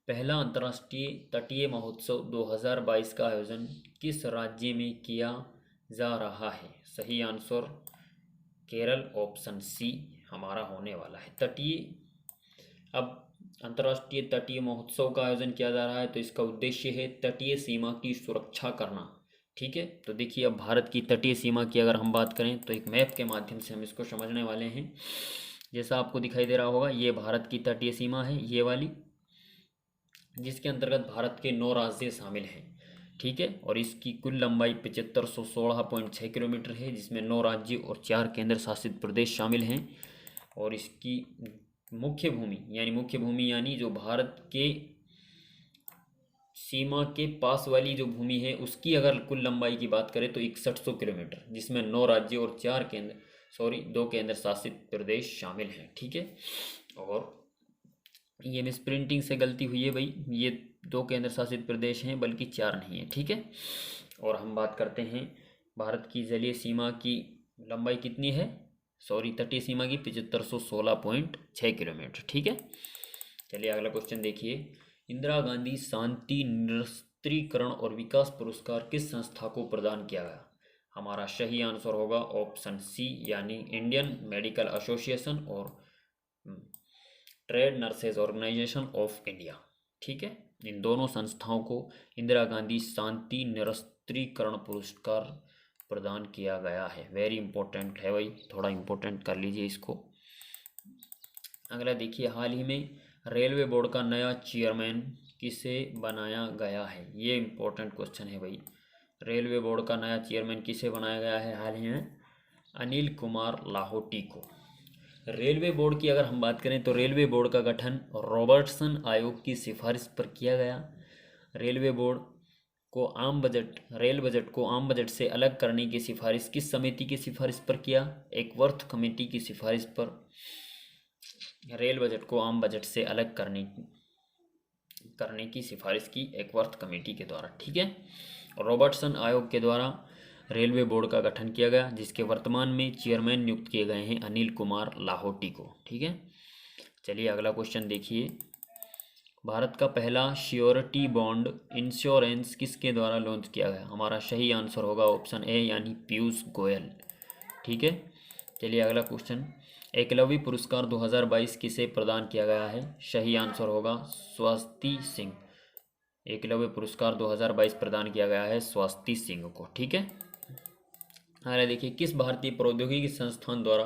पहला अंतर्राष्ट्रीय तटीय महोत्सव 2022 का आयोजन किस राज्य में किया जा रहा है? सही आंसर केरल, ऑप्शन सी हमारा होने वाला है। अब अंतर्राष्ट्रीय तटीय महोत्सव का आयोजन किया जा रहा है तो इसका उद्देश्य है तटीय सीमा की सुरक्षा करना। ठीक है, तो देखिए अब भारत की तटीय सीमा की अगर हम बात करें तो एक मैप के माध्यम से हम इसको समझने वाले हैं। जैसा आपको दिखाई दे रहा होगा, ये भारत की तटीय सीमा है, ये वाली, जिसके अंतर्गत भारत के 9 राज्य शामिल हैं। ठीक है, और इसकी कुल लंबाई 7516.6 किलोमीटर है, जिसमें 9 राज्य और 4 केंद्र शासित प्रदेश शामिल हैं। और इसकी मुख्य भूमि यानी जो भारत के सीमा के पास वाली जो भूमि है उसकी अगर कुल लंबाई की बात करें तो 6100 किलोमीटर, जिसमें 9 राज्य और 2 केंद्र शासित प्रदेश शामिल हैं। ठीक है, और ये मिस प्रिंटिंग से गलती हुई है भाई, ये 2 केंद्र शासित प्रदेश हैं बल्कि 4 नहीं है। ठीक है, और हम बात करते हैं भारत की जलीय सीमा की लंबाई कितनी है, तटीय सीमा की 7516.6 किलोमीटर। ठीक है, चलिए अगला क्वेश्चन देखिए। इंदिरा गांधी शांति निरस्त्रीकरण और विकास पुरस्कार किस संस्था को प्रदान किया गया? हमारा सही आंसर होगा ऑप्शन सी, यानी इंडियन मेडिकल एसोसिएशन और trade nurses organisation of India. ठीक है, इन दोनों संस्थाओं को इंदिरा गांधी शांति निरस्त्रीकरण पुरस्कार प्रदान किया गया है। वेरी इंपॉर्टेंट है भाई, थोड़ा इंपॉर्टेंट कर लीजिए इसको। अगला देखिए, हाल ही में रेलवे बोर्ड का नया चेयरमैन किसे बनाया गया है? ये इंपॉर्टेंट क्वेश्चन है भाई। रेलवे बोर्ड का नया चेयरमैन किसे बनाया गया है हाल ही में? अनिल कुमार लाहोटी को। रेलवे बोर्ड की अगर हम बात करें तो रेलवे बोर्ड का गठन रॉबर्टसन आयोग की सिफारिश पर किया गया। रेलवे बोर्ड को रेल बजट को आम बजट से अलग करने की सिफारिश किस समिति की सिफारिश पर किया? एकवर्थ कमेटी की सिफारिश पर रेल बजट को आम बजट से अलग करने की सिफारिश की एकवर्थ कमेटी के द्वारा। ठीक है, रॉबर्टसन आयोग के द्वारा रेलवे बोर्ड का गठन किया गया, जिसके वर्तमान में चेयरमैन नियुक्त किए गए हैं अनिल कुमार लाहोटी को। ठीक है, चलिए अगला क्वेश्चन देखिए। भारत का पहला श्योरिटी बॉन्ड इंश्योरेंस किसके द्वारा लॉन्च किया गया? हमारा सही आंसर होगा ऑप्शन ए, यानी पीयूष गोयल। ठीक है, चलिए अगला क्वेश्चन। एकलव्य पुरस्कार 2022 किसे प्रदान किया गया है? सही आंसर होगा स्वस्ति सिंह। एकलव्य पुरस्कार 2022 प्रदान किया गया है स्वस्ति सिंह को। ठीक है, अरे देखिए, किस भारतीय प्रौद्योगिकी संस्थान द्वारा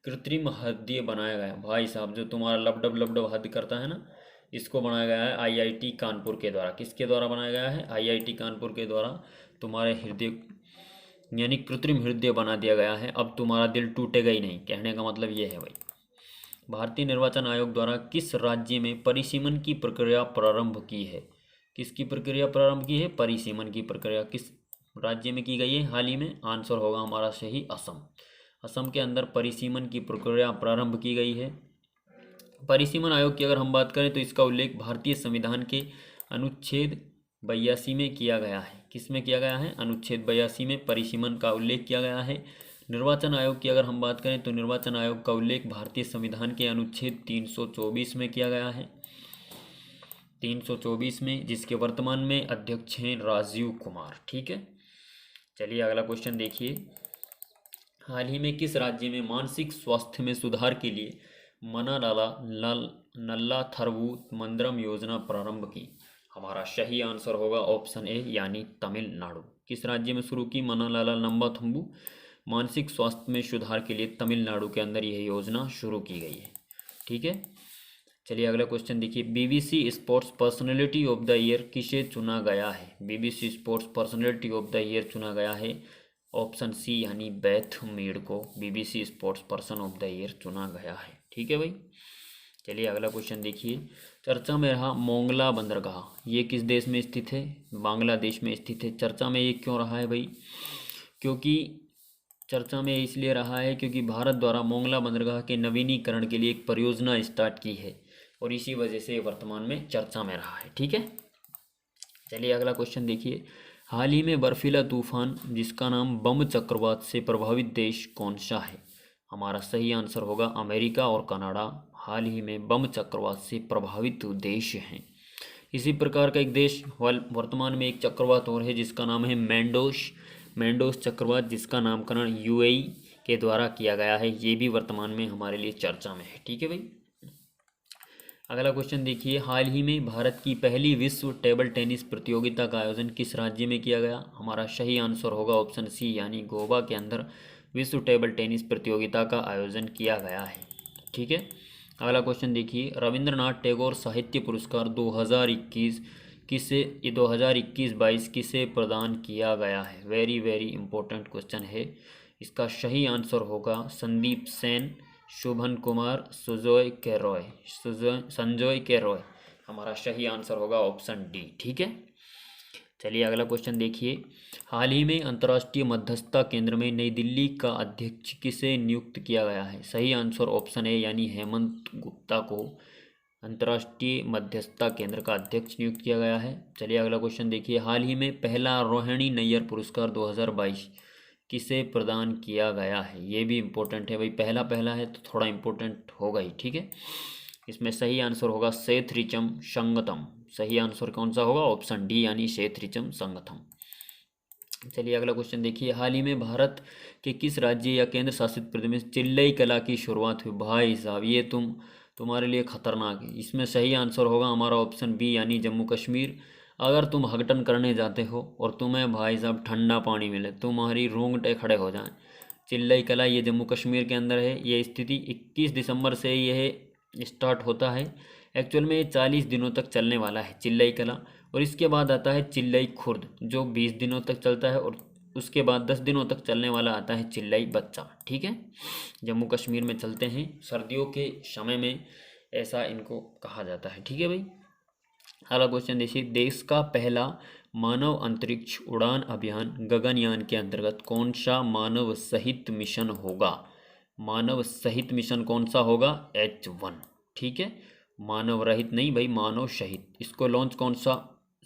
कृत्रिम हृदय बनाया गया? भाई साहब, जो तुम्हारा लबडब लबडब हद करता है ना, इसको बनाया गया है आईआईटी कानपुर के द्वारा। किसके द्वारा बनाया गया है? आईआईटी कानपुर के द्वारा तुम्हारे हृदय यानी कृत्रिम हृदय बना दिया गया है। अब तुम्हारा दिल टूटेगा ही नहीं, कहने का मतलब ये है भाई। भारतीय निर्वाचन आयोग द्वारा किस राज्य में परिसीमन की प्रक्रिया प्रारंभ की है? किसकी प्रक्रिया प्रारंभ की है? परिसीमन की प्रक्रिया किस राज्य में की गई है हाल ही में? आंसर होगा हमारा सही असम। असम के अंदर परिसीमन की प्रक्रिया प्रारंभ की गई है। परिसीमन आयोग की अगर हम बात करें तो इसका उल्लेख भारतीय संविधान के अनुच्छेद 82 में किया गया है। किस में किया गया है? अनुच्छेद 82 में परिसीमन का उल्लेख किया गया है। निर्वाचन आयोग की अगर हम बात करें तो निर्वाचन आयोग का उल्लेख भारतीय संविधान के अनुच्छेद 324 में किया गया है, 324 में, जिसके वर्तमान में अध्यक्ष हैं राजीव कुमार। ठीक है, चलिए अगला क्वेश्चन देखिए। हाल ही में किस राज्य में मानसिक स्वास्थ्य में सुधार के लिए नल्ला थरवु मंदिरम योजना प्रारंभ की? हमारा सही आंसर होगा ऑप्शन ए, यानी तमिलनाडु। किस राज्य में शुरू की मनालाला नंबाथम्बू मानसिक स्वास्थ्य में सुधार के लिए? तमिलनाडु के अंदर यह योजना शुरू की गई है। ठीक है, चलिए अगला क्वेश्चन देखिए। BBC sports personality of the year किसे चुना गया है? BBC sports personality of the year चुना गया है ऑप्शन सी, यानी बेथ मीड को BBC sports person of the year चुना गया है। ठीक है भाई, चलिए अगला क्वेश्चन देखिए। चर्चा में रहा मोंगला बंदरगाह, ये किस देश में स्थित है? बांग्लादेश में स्थित है। चर्चा में ये क्यों रहा है भाई? क्योंकि चर्चा में इसलिए रहा है क्योंकि भारत द्वारा मोंगला बंदरगाह के नवीनीकरण के लिए एक परियोजना स्टार्ट की है और इसी वजह से वर्तमान में चर्चा में रहा है। ठीक है, चलिए अगला क्वेश्चन देखिए। हाल ही में बर्फीला तूफान जिसका नाम बम चक्रवात से प्रभावित देश कौन सा है? हमारा सही आंसर होगा अमेरिका और कनाडा हाल ही में बम चक्रवात से प्रभावित देश हैं। इसी प्रकार का एक देश वर्तमान में एक चक्रवात और है जिसका नाम है मेंडोस चक्रवात, जिसका नामकरण यूएई के द्वारा किया गया है। ये भी वर्तमान में हमारे लिए चर्चा में है। ठीक है भाई, अगला क्वेश्चन देखिए। हाल ही में भारत की पहली विश्व टेबल टेनिस प्रतियोगिता का आयोजन किस राज्य में किया गया? हमारा सही आंसर होगा ऑप्शन सी, यानी गोवा के अंदर विश्व टेबल टेनिस प्रतियोगिता का आयोजन किया गया है। ठीक है, अगला क्वेश्चन देखिए। रविंद्रनाथ टैगोर साहित्य पुरस्कार 2021-22 किसे प्रदान किया गया है? वेरी वेरी इंपॉर्टेंट क्वेश्चन है। इसका सही आंसर होगा संदीप सेन, शोभन कुमार, संजय के रॉय। हमारा सही आंसर होगा ऑप्शन डी। ठीक है, चलिए अगला क्वेश्चन देखिए। हाल ही में अंतर्राष्ट्रीय मध्यस्थता केंद्र में नई दिल्ली का अध्यक्ष किसे नियुक्त किया गया है? सही आंसर ऑप्शन ए, यानी हेमंत गुप्ता को अंतर्राष्ट्रीय मध्यस्थता केंद्र का अध्यक्ष नियुक्त किया गया है। चलिए अगला क्वेश्चन देखिए। हाल ही में पहला रोहिणी नैयर पुरस्कार 2022 किसे प्रदान किया गया है? ये भी इम्पोर्टेंट है भाई, पहला है तो थोड़ा इम्पोर्टेंट होगा ही। ठीक है, इसमें सही आंसर होगा सेथरिचम संगतम। सही आंसर कौन सा होगा? ऑप्शन डी यानी सेथरिचम संगतम। चलिए अगला क्वेश्चन देखिए, हाल ही में भारत के किस राज्य या केंद्र शासित प्रदेश में चिल्लई कला की शुरुआत हुई? भाई साहब ये तुम्हारे लिए खतरनाक है। इसमें सही आंसर होगा हमारा ऑप्शन बी यानी जम्मू कश्मीर। अगर तुम हकटन करने जाते हो और तुम्हें भाई साहब ठंडा पानी मिले, तुम्हारी रोंगटे खड़े हो जाएं। चिल्लई कला ये जम्मू कश्मीर के अंदर है। ये स्थिति 21 दिसंबर से यह स्टार्ट होता है। एक्चुअल में ये 40 दिनों तक चलने वाला है चिल्लई कला। और इसके बाद आता है चिल्लई खुर्द जो 20 दिनों तक चलता है, और उसके बाद 10 दिनों तक चलने वाला आता है चिल्लई बच्चा। ठीक है, जम्मू कश्मीर में चलते हैं सर्दियों के समय में, ऐसा इनको कहा जाता है। ठीक है भाई, अगला क्वेश्चन देखिए, देश का पहला मानव अंतरिक्ष उड़ान अभियान गगनयान के अंतर्गत कौन सा मानव सहित मिशन होगा? मानव सहित मिशन कौन सा होगा? H1। ठीक है, मानव रहित नहीं भाई, मानव सहित। इसको लॉन्च कौन सा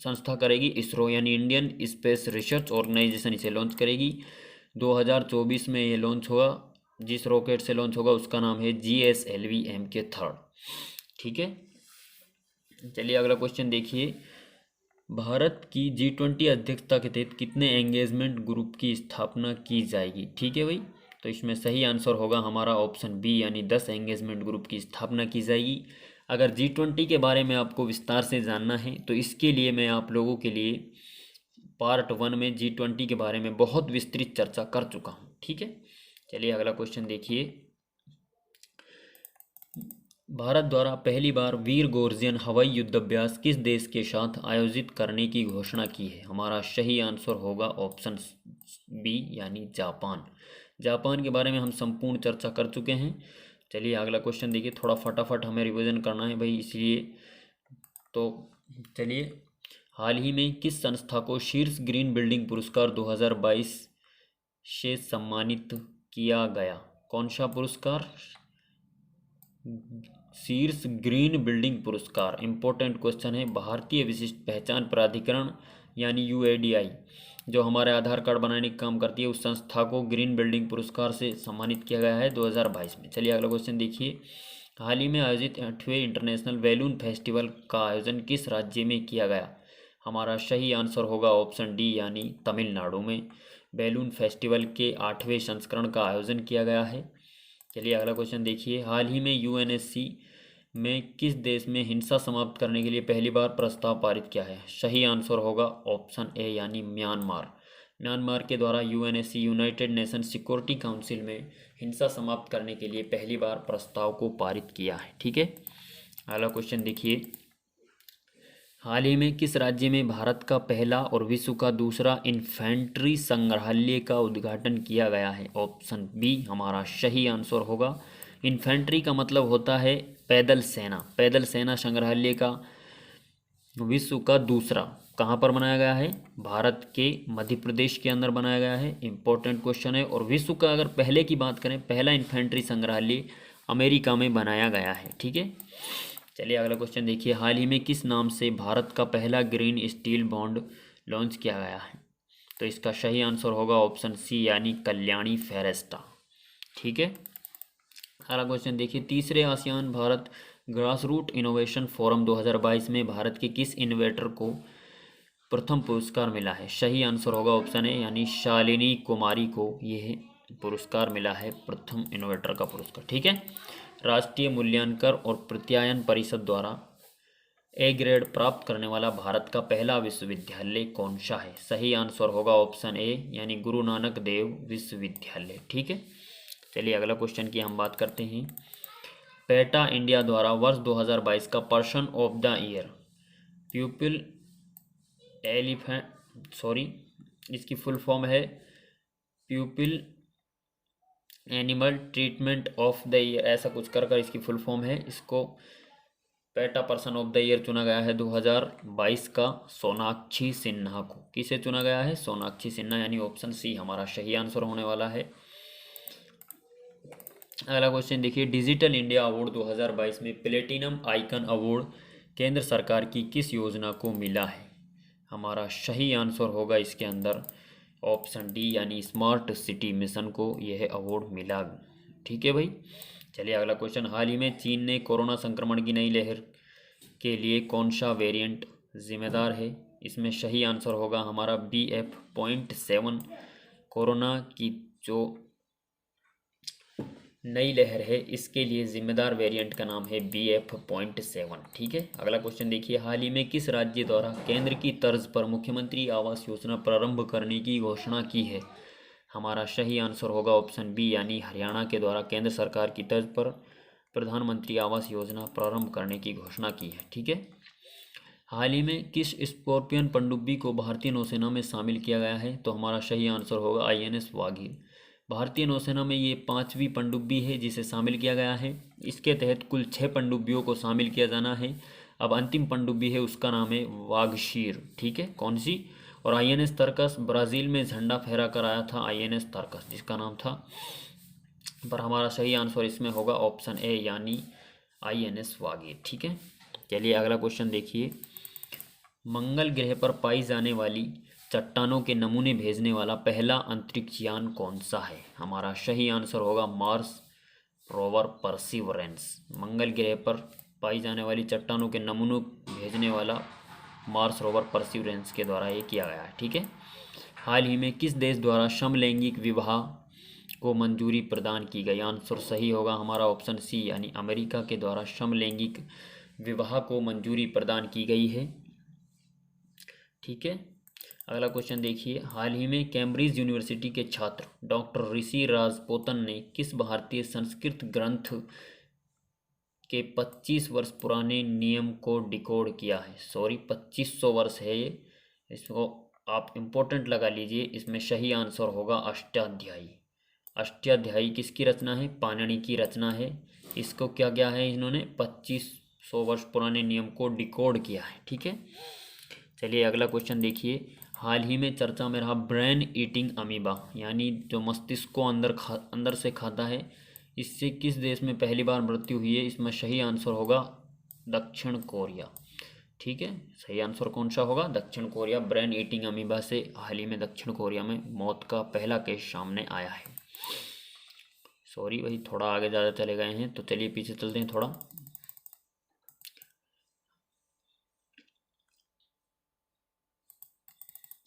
संस्था करेगी? इसरो यानी इंडियन स्पेस रिसर्च ऑर्गेनाइजेशन इसे लॉन्च करेगी। 2024 में ये लॉन्च होगा। जिस रॉकेट से लॉन्च होगा उसका नाम है GSLV Mk3। ठीक है, चलिए अगला क्वेश्चन देखिए, भारत की G20 अध्यक्षता के तहत कितने एंगेजमेंट ग्रुप की स्थापना की जाएगी? ठीक है भाई, तो इसमें सही आंसर होगा हमारा ऑप्शन बी यानी 10 एंगेजमेंट ग्रुप की स्थापना की जाएगी। अगर G20 के बारे में आपको विस्तार से जानना है तो इसके लिए मैं आप लोगों के लिए पार्ट 1 में G20 के बारे में बहुत विस्तृत चर्चा कर चुका हूँ। ठीक है, चलिए अगला क्वेश्चन देखिए, भारत द्वारा पहली बार वीर गोर्जियन हवाई युद्धाभ्यास किस देश के साथ आयोजित करने की घोषणा की है? हमारा सही आंसर होगा ऑप्शन बी यानी जापान। जापान के बारे में हम संपूर्ण चर्चा कर चुके हैं। चलिए अगला क्वेश्चन देखिए, थोड़ा फटाफट हमें रिवीजन करना है भाई, इसलिए तो चलिए, हाल ही में किस संस्था को शीर्ष ग्रीन बिल्डिंग पुरस्कार 2022 से सम्मानित किया गया? कौन सा पुरस्कार? शीर्ष ग्रीन बिल्डिंग पुरस्कार। इंपॉर्टेंट क्वेश्चन है। भारतीय विशिष्ट पहचान प्राधिकरण यानी UIDAI जो हमारे आधार कार्ड बनाने का काम करती है, उस संस्था को ग्रीन बिल्डिंग पुरस्कार से सम्मानित किया गया है 2022 में। चलिए अगला क्वेश्चन देखिए, हाल ही में आयोजित 8वें इंटरनेशनल बैलून फेस्टिवल का आयोजन किस राज्य में किया गया? हमारा सही आंसर होगा ऑप्शन डी यानी तमिलनाडु में बैलून फेस्टिवल के 8वें संस्करण का आयोजन किया गया है। चलिए अगला क्वेश्चन देखिए, हाल ही में UNSC में किस देश में हिंसा समाप्त करने के लिए पहली बार प्रस्ताव पारित किया है? सही आंसर होगा ऑप्शन ए यानी म्यांमार। म्यांमार के द्वारा UNSC United nation security council में हिंसा समाप्त करने के लिए पहली बार प्रस्ताव को पारित किया है। ठीक है, अगला क्वेश्चन देखिए, हाल ही में किस राज्य में भारत का पहला और विश्व का दूसरा इन्फेंट्री संग्रहालय का उद्घाटन किया गया है? ऑप्शन बी हमारा सही आंसर होगा। इन्फेंट्री का मतलब होता है पैदल सेना। पैदल सेना संग्रहालय का विश्व का दूसरा कहाँ पर बनाया गया है? भारत के मध्य प्रदेश के अंदर बनाया गया है। इंपॉर्टेंट क्वेश्चन है। और विश्व का अगर पहले की बात करें, पहला इन्फेंट्री संग्रहालय अमेरिका में बनाया गया है। ठीक है, चलिए अगला क्वेश्चन देखिए, हाल ही में किस नाम से भारत का पहला ग्रीन स्टील बॉन्ड लॉन्च किया गया है? तो इसका सही आंसर होगा ऑप्शन सी यानी कल्याणी फेरेस्टा। ठीक है, अगला क्वेश्चन देखिए, तीसरे ASEAN Bharat grassroot innovation forum 2022 में भारत के किस इनोवेटर को प्रथम पुरस्कार मिला है? सही आंसर होगा ऑप्शन ए यानी शालिनी कुमारी को यह पुरस्कार मिला है, प्रथम इनोवेटर का पुरस्कार। ठीक है, राष्ट्रीय मूल्यांकन और प्रत्यायन परिषद द्वारा A ग्रेड प्राप्त करने वाला भारत का पहला विश्वविद्यालय कौन सा है? सही आंसर होगा ऑप्शन ए यानी गुरु नानक देव विश्वविद्यालय। ठीक है, चलिए अगला क्वेश्चन की हम बात करते हैं, पेटा इंडिया द्वारा वर्ष 2022 का पर्सन ऑफ द ईयर प्यूपिल इसकी फुल फॉर्म है प्यूपिल animal treatment of the year, ऐसा कुछ कर इसकी फुल फॉर्म है। इसको PETA person of the year चुना गया है 2022 का सोनाक्षी सिन्हा को। किसे चुना गया है? सोनाक्षी सिन्हा, यानी ऑप्शन सी हमारा सही आंसर होने वाला है। अगला क्वेश्चन देखिए, डिजिटल इंडिया अवार्ड 2022 में प्लेटिनम आइकन अवार्ड केंद्र सरकार की किस योजना को मिला है? हमारा सही आंसर होगा इसके अंदर ऑप्शन डी यानी स्मार्ट सिटी मिशन को यह अवार्ड मिला। ठीक है भाई, चलिए अगला क्वेश्चन, हाल ही में चीन ने कोरोना संक्रमण की नई लहर के लिए कौन सा वेरिएंट जिम्मेदार है? इसमें सही आंसर होगा हमारा BF.7। कोरोना की जो नई लहर है इसके लिए जिम्मेदार वेरिएंट का नाम है BF.7। ठीक है, अगला क्वेश्चन देखिए, हाल ही में किस राज्य द्वारा केंद्र की तर्ज पर मुख्यमंत्री आवास योजना प्रारंभ करने की घोषणा की है? हमारा सही आंसर होगा ऑप्शन बी, यानी हरियाणा के द्वारा केंद्र सरकार की तर्ज पर प्रधानमंत्री आवास योजना प्रारंभ करने की घोषणा की है। ठीक है, हाल ही में किस स्कॉर्पियन पनडुब्बी को भारतीय नौसेना में शामिल किया गया है? तो हमारा सही आंसर होगा INS वागीर। भारतीय नौसेना में ये 5वीं पनडुब्बी है जिसे शामिल किया गया है। इसके तहत कुल 6 पनडुब्बियों को शामिल किया जाना है। अब अंतिम पनडुब्बी है उसका नाम है वागशीर। ठीक है, कौन सी? और INS तर्कस ब्राज़ील में झंडा फहरा कर आया था, INS तर्कस जिसका नाम था। पर हमारा सही आंसर इसमें होगा ऑप्शन ए, यानी INS वागीर। ठीक है, चलिए अगला क्वेश्चन देखिए, मंगल ग्रह पर पाई जाने वाली चट्टानों के नमूने भेजने वाला पहला अंतरिक्ष यान कौन सा है? हमारा सही आंसर होगा मार्स रोवर परसिवरेंस। मंगल ग्रह पर पाई जाने वाली चट्टानों के नमूनों भेजने वाला मार्स रोवर परसिवरेंस के द्वारा ये किया गया है। ठीक है, हाल ही में किस देश द्वारा समलैंगिक विवाह को मंजूरी प्रदान की गई? आंसर सही होगा हमारा ऑप्शन सी, यानी अमेरिका के द्वारा समलैंगिक विवाह को मंजूरी प्रदान की गई है। ठीक है, अगला क्वेश्चन देखिए, हाल ही में कैम्ब्रिज यूनिवर्सिटी के छात्र डॉक्टर ऋषि राजपोतन ने किस भारतीय संस्कृत ग्रंथ के 25 वर्ष पुराने नियम को डिकोड किया है? सॉरी, 2500 वर्ष है ये, इसको आप इम्पोर्टेंट लगा लीजिए। इसमें सही आंसर होगा अष्टाध्यायी। अष्टाध्यायी किसकी रचना है? पाणिनि की रचना है। इसको क्या किया है इन्होंने? 2500 वर्ष पुराने नियम को डिकोड किया है। ठीक है, चलिए अगला क्वेश्चन देखिए, हाल ही में चर्चा में रहा ब्रेन ईटिंग अमीबा, यानी जो मस्तिष्क को अंदर से खाता है, इससे किस देश में पहली बार मृत्यु हुई है? इसमें सही आंसर होगा दक्षिण कोरिया। ठीक है, सही आंसर कौन सा होगा? दक्षिण कोरिया। ब्रेन ईटिंग अमीबा से हाल ही में दक्षिण कोरिया में मौत का पहला केस सामने आया है। सॉरी भाई, थोड़ा आगे ज़्यादा चले गए हैं, तो चलिए पीछे चलते हैं थोड़ा।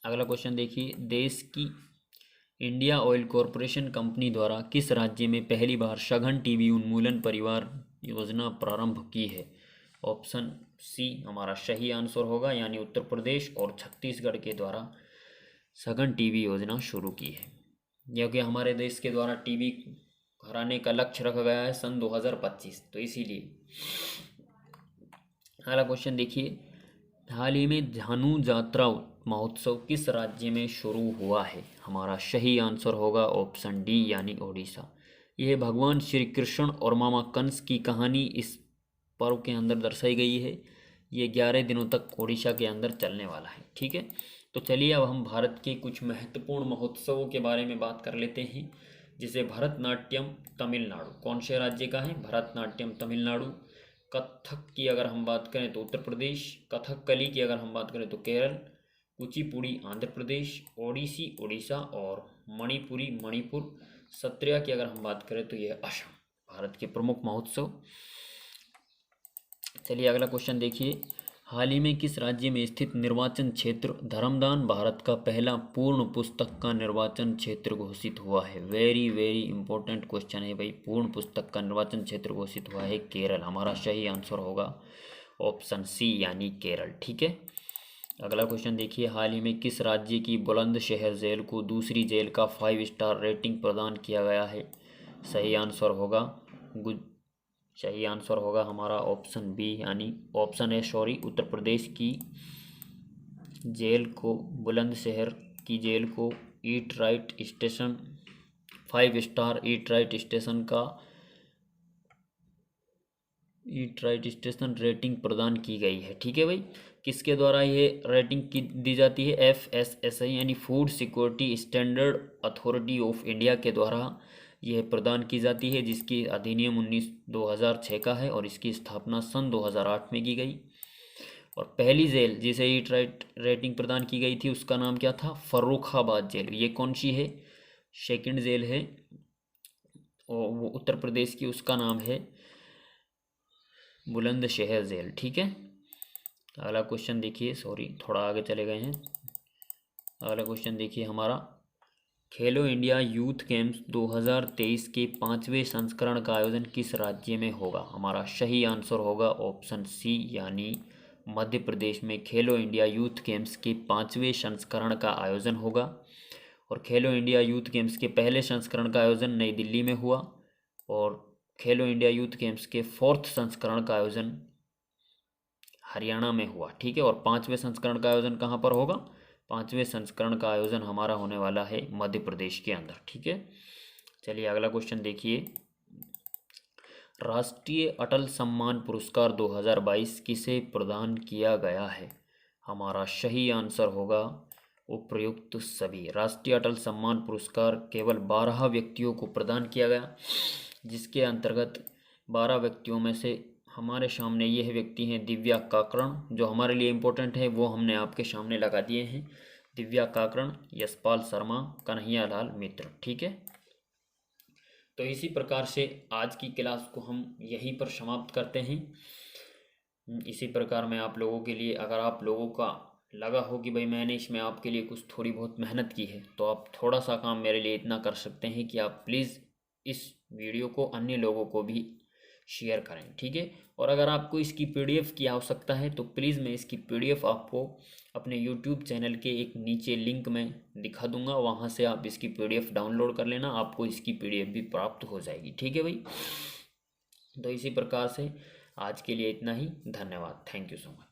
अगला क्वेश्चन देखिए, देश की इंडिया ऑयल कॉरपोरेशन कंपनी द्वारा किस राज्य में पहली बार सघन टीबी उन्मूलन परिवार योजना प्रारंभ की है? ऑप्शन सी हमारा सही आंसर होगा, यानी उत्तर प्रदेश और छत्तीसगढ़ के द्वारा सघन टीबी योजना शुरू की है, क्योंकि हमारे देश के द्वारा टीबी हराने का लक्ष्य रखा गया है सन 2025, तो इसीलिए। अगला क्वेश्चन देखिए, हाल ही में झानू जात्रा महोत्सव किस राज्य में शुरू हुआ है? हमारा सही आंसर होगा ऑप्शन डी, यानी ओडिशा। यह भगवान श्री कृष्ण और मामा कंस की कहानी इस पर्व के अंदर दर्शाई गई है। ये 11 दिनों तक ओडिशा के अंदर चलने वाला है। ठीक है, तो चलिए अब हम भारत के कुछ महत्वपूर्ण महोत्सवों के बारे में बात कर लेते हैं, जिसे भरतनाट्यम तमिलनाडु कौन से राज्य का है? भरतनाट्यम तमिलनाडु। कथक की अगर हम बात करें तो उत्तर प्रदेश, कथकली की अगर हम बात करें तो केरल, कुचिपुड़ी आंध्र प्रदेश, ओडिसी उड़ीसा और मणिपुरी मणिपुर, सत्रिया की अगर हम बात करें तो यह असम। भारत के प्रमुख महोत्सव। चलिए अगला क्वेश्चन देखिए, हाल ही में किस राज्य में स्थित निर्वाचन क्षेत्र धर्मदान भारत का पहला पूर्ण पुस्तक का निर्वाचन क्षेत्र घोषित हुआ है? वेरी वेरी इंपॉर्टेंट क्वेश्चन है भाई। पूर्ण पुस्तक का निर्वाचन क्षेत्र घोषित हुआ है केरल। हमारा सही आंसर होगा ऑप्शन सी, यानी केरल। ठीक है, अगला क्वेश्चन देखिए, हाल ही में किस राज्य की बुलंदशहर जेल को दूसरी जेल का 5 स्टार रेटिंग प्रदान किया गया है? सही आंसर होगा हमारा ऑप्शन बी, यानी option A sorry, Uttar Pradesh की जेल को, बुलंदशहर की जेल को eat right station 5 star eat right station rating प्रदान की गई है। ठीक है भाई, किसके द्वारा ये रेटिंग की दी जाती है? FSSAI यानी food security standard authority of India के द्वारा यह प्रदान की जाती है, जिसकी अधिनियम 2006 का है और इसकी स्थापना सन 2008 में की गई। और पहली जेल जिसे ईट राइट रेटिंग प्रदान की गई थी उसका नाम क्या था? फर्रुखाबाद जेल। ये कौन सी है? सेकंड जेल है। और वो उत्तर प्रदेश की, उसका नाम है बुलंदशहर जेल। ठीक है, अगला क्वेश्चन देखिए, सॉरी थोड़ा आगे चले गए हैं। अगला क्वेश्चन देखिए हमारा, खेलो इंडिया यूथ गेम्स 2023 के 5वें संस्करण का आयोजन किस राज्य में होगा? हमारा सही आंसर होगा ऑप्शन सी, यानी मध्य प्रदेश में खेलो इंडिया यूथ गेम्स के 5वें संस्करण का आयोजन होगा। और खेलो इंडिया यूथ गेम्स के पहले संस्करण का आयोजन नई दिल्ली में हुआ, और खेलो इंडिया यूथ गेम्स के 4th संस्करण का आयोजन हरियाणा में हुआ। ठीक है, और 5वें संस्करण का आयोजन कहाँ पर होगा? 5वें संस्करण का आयोजन हमारा होने वाला है मध्य प्रदेश के अंदर। ठीक है, चलिए अगला क्वेश्चन देखिए, राष्ट्रीय अटल सम्मान पुरस्कार 2022 किसे प्रदान किया गया है? हमारा सही आंसर होगा उपयुक्त सभी। राष्ट्रीय अटल सम्मान पुरस्कार केवल 12 व्यक्तियों को प्रदान किया गया, जिसके अंतर्गत 12 व्यक्तियों में से हमारे सामने यह व्यक्ति हैं दिव्या काकरण, जो हमारे लिए इम्पोर्टेंट है, वो हमने आपके सामने लगा दिए हैं। दिव्या काकरण, यशपाल शर्मा, कन्हैयालाल मित्र। ठीक है, तो इसी प्रकार से आज की क्लास को हम यहीं पर समाप्त करते हैं। इसी प्रकार मैं आप लोगों के लिए, अगर आप लोगों का लगा हो कि भाई मैंने इसमें आपके लिए कुछ थोड़ी बहुत मेहनत की है, तो आप थोड़ा सा काम मेरे लिए इतना कर सकते हैं कि आप प्लीज़ इस वीडियो को अन्य लोगों को भी शेयर करें। ठीक है, और अगर आपको इसकी पीडीएफ की आवश्यकता है तो प्लीज़ मैं इसकी पीडीएफ आपको अपने यूट्यूब चैनल के एक नीचे लिंक में दिखा दूंगा, वहाँ से आप इसकी पीडीएफ डाउनलोड कर लेना, आपको इसकी पीडीएफ भी प्राप्त हो जाएगी। ठीक है भाई, तो इसी प्रकार से आज के लिए इतना ही। धन्यवाद, थैंक यू सो मच।